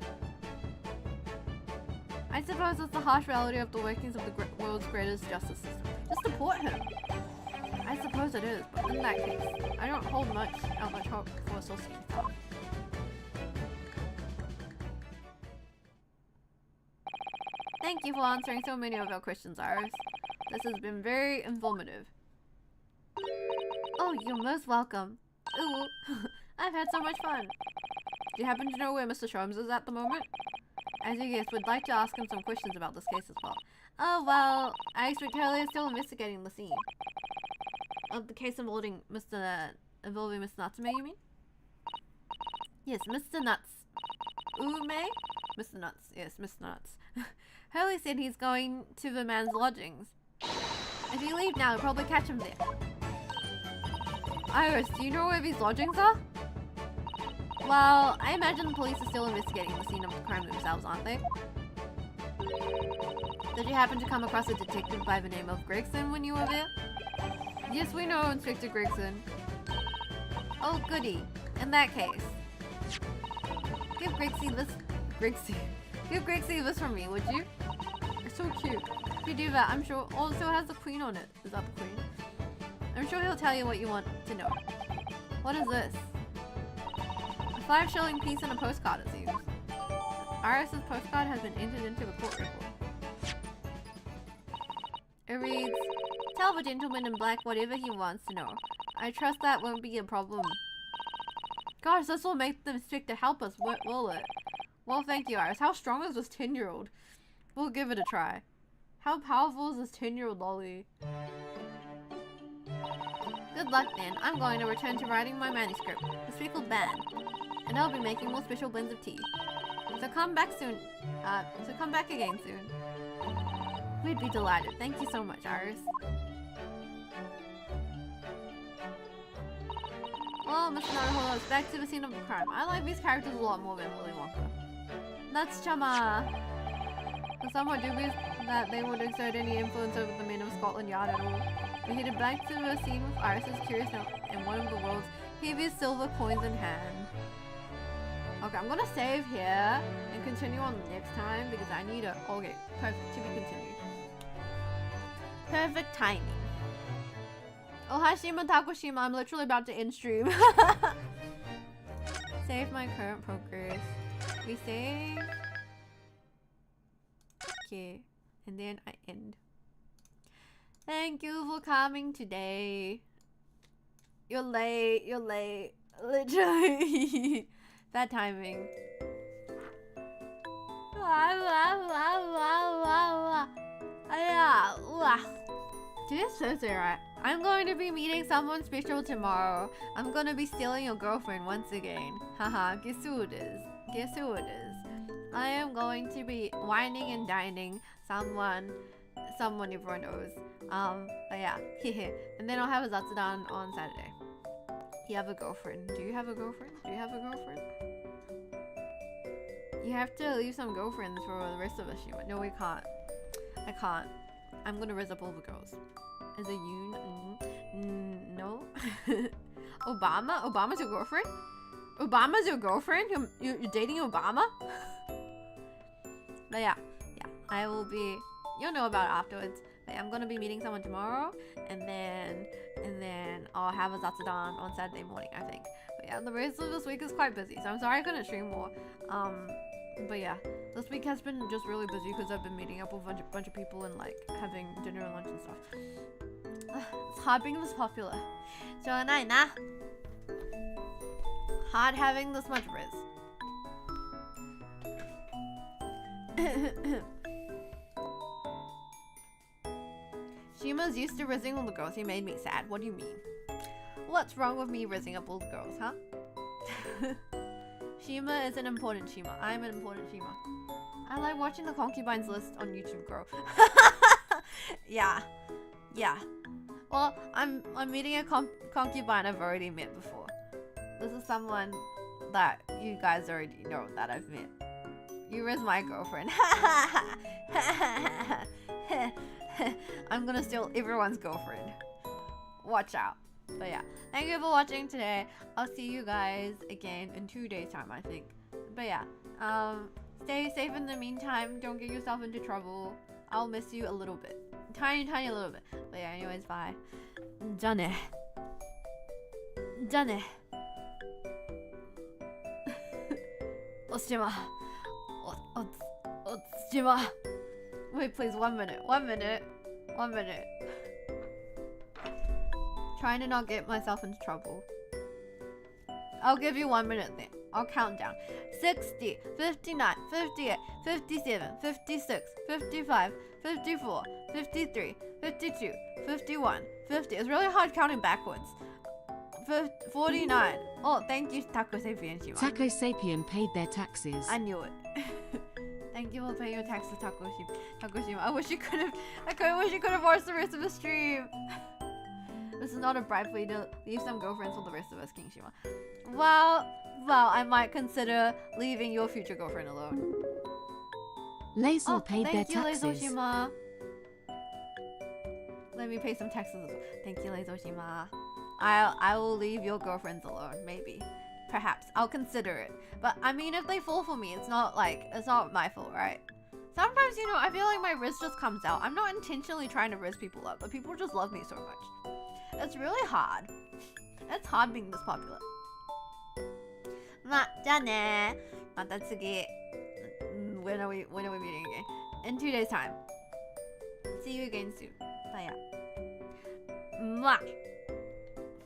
I suppose it's the harsh reality of the workings of the world's greatest justice system. Just deport him. I suppose it is, but in that case, I don't hold much hope for Soseki's thought. Thank you for answering so many of our questions, Iris. This has been very informative. Oh, you're most welcome. Ooh, I've had so much fun. Do you happen to know where Mr. Sholmes is at the moment? As you guessed, we'd like to ask him some questions about this case as well. Oh, well, I expect Hurley is still investigating the scene. Of the case involving Mr. Natsume, you mean? Yes, Mr. Nuts. Ume? Mr. Nuts. Yes, Mr. Nuts. Hurley said he's going to the man's lodgings. If you leave now, you'll probably catch him there. Iris, do you know where these lodgings are? Well, I imagine the police are still investigating the scene of the crime themselves, aren't they? Did you happen to come across a detective by the name of Gregson when you were there? Yes, we know Inspector Gregson. Oh, goody. In that case, give Gregsy this. Give Gregsy this from me, would you? It's so cute. If you do that, I'm sure. Oh, so it has the queen on it. Is that the queen? I'm sure he'll tell you what you want to know. What is this? A 5-shilling piece and a postcard, it seems. Iris's postcard has been entered into the court record. It reads, "Tell the gentleman in black whatever he wants to know. I trust that won't be a problem." Gosh, this will make the inspector help us, will it? Well, thank you, Iris. How strong is this 10-year-old? We'll give it a try. How powerful is this 10-year-old lolly? Good luck then. I'm going to return to writing my manuscript, The Speckled Band, and I'll be making more special blends of tea. So come back soon. Come back again soon. We'd be delighted. Thank you so much, Iris. Well, Mr. Naruhodo, it's back to the scene of the crime. I like these characters a lot more than Willy Wonka. That's Chama. I'm somewhat dubious that they would exert any influence over the men of Scotland Yard at all. We headed back to the scene with Iris's curious note and one of the world's heaviest silver coins in hand. Okay, I'm gonna save here and continue on next time because I need a... Okay, perfect. To be continued. Perfect timing. Oh, Hashima Takushima, I'm literally about to end stream. Save my current progress. We save. Okay, and then I end. Thank you for coming today. You're late, literally. Bad timing. Today's Thursday, right? I'm going to be meeting someone special tomorrow. I'm going to be stealing your girlfriend once again. Haha, guess who it is? Guess who it is? I am going to be whining and dining someone everyone knows. But yeah, and then I'll have a Zatsudan on Saturday. You have a girlfriend. Do you have a girlfriend? Do you have a girlfriend? You have to leave some girlfriends for the rest of us, Shima. No, we can't. I can't. I'm gonna raise up all the girls. Is it you? No. Obama? Obama's your girlfriend? Obama's your girlfriend? You're dating Obama? But yeah, I will be. You'll know about it afterwards. But I'm gonna be meeting someone tomorrow, and then I'll have a Zatsudan on Saturday morning, I think. But yeah, the rest of this week is quite busy, so I'm sorry I couldn't stream more. But yeah, this week has been just really busy because I've been meeting up with a bunch of people and like having dinner and lunch and stuff. It's hard being this popular. しょうがないな. Hard having this much riz. Shima's used to rizzing all the girls. He made me sad. What do you mean? What's wrong with me rizzing up all the girls, huh? Shima is an important Shima. I'm an important Shima. I like watching the concubines list on YouTube grow. Yeah. Well, I'm meeting a concubine I've already met before. This is someone that you guys already know that I've met. You is my girlfriend. I'm gonna steal everyone's girlfriend. Watch out. But yeah, thank you for watching today. I'll see you guys again in 2 days time, I think. But yeah, stay safe in the meantime. Don't get yourself into trouble. I'll miss you a little bit. Tiny little bit. But yeah, anyways, bye. じゃあね. Oshima. Oshima. Wait, please, 1 minute. Trying to not get myself into trouble. I'll give you 1 minute then. I'll count down. 60, 59, 58, 57, 56, 55, 54, 53, 52, 51, 50. It's really hard counting backwards. 49. Oh, thank you, Taco Sapien Shima. Taco Sapien paid their taxes. I knew it. Thank you for paying your taxes, Taco Shima. I wish you could have watched the rest of the stream. This is not a bribe for you to leave some girlfriends for the rest of us, King Shima. Well, I might consider leaving your future girlfriend alone. Lazel paid their thank you, taxes. Lazel Shima. Let me pay some taxes as well. Thank you, Lazel Shima. I will leave your girlfriends alone, maybe. Perhaps. I'll consider it. But I mean, if they fall for me, it's not my fault, right? Sometimes, you know, I feel like my riz just comes out. I'm not intentionally trying to riz people up, but people just love me so much. It's really hard. It's hard being this popular. じゃあね。また次。When are we meeting again? In 2 days time. See you again soon. But yeah.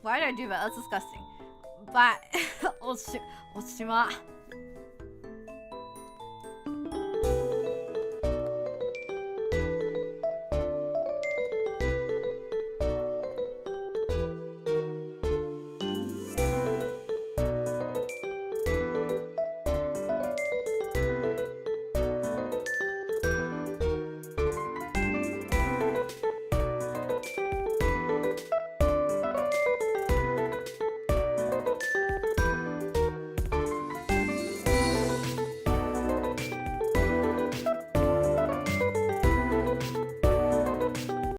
Why did I do that? That's disgusting. But おしま。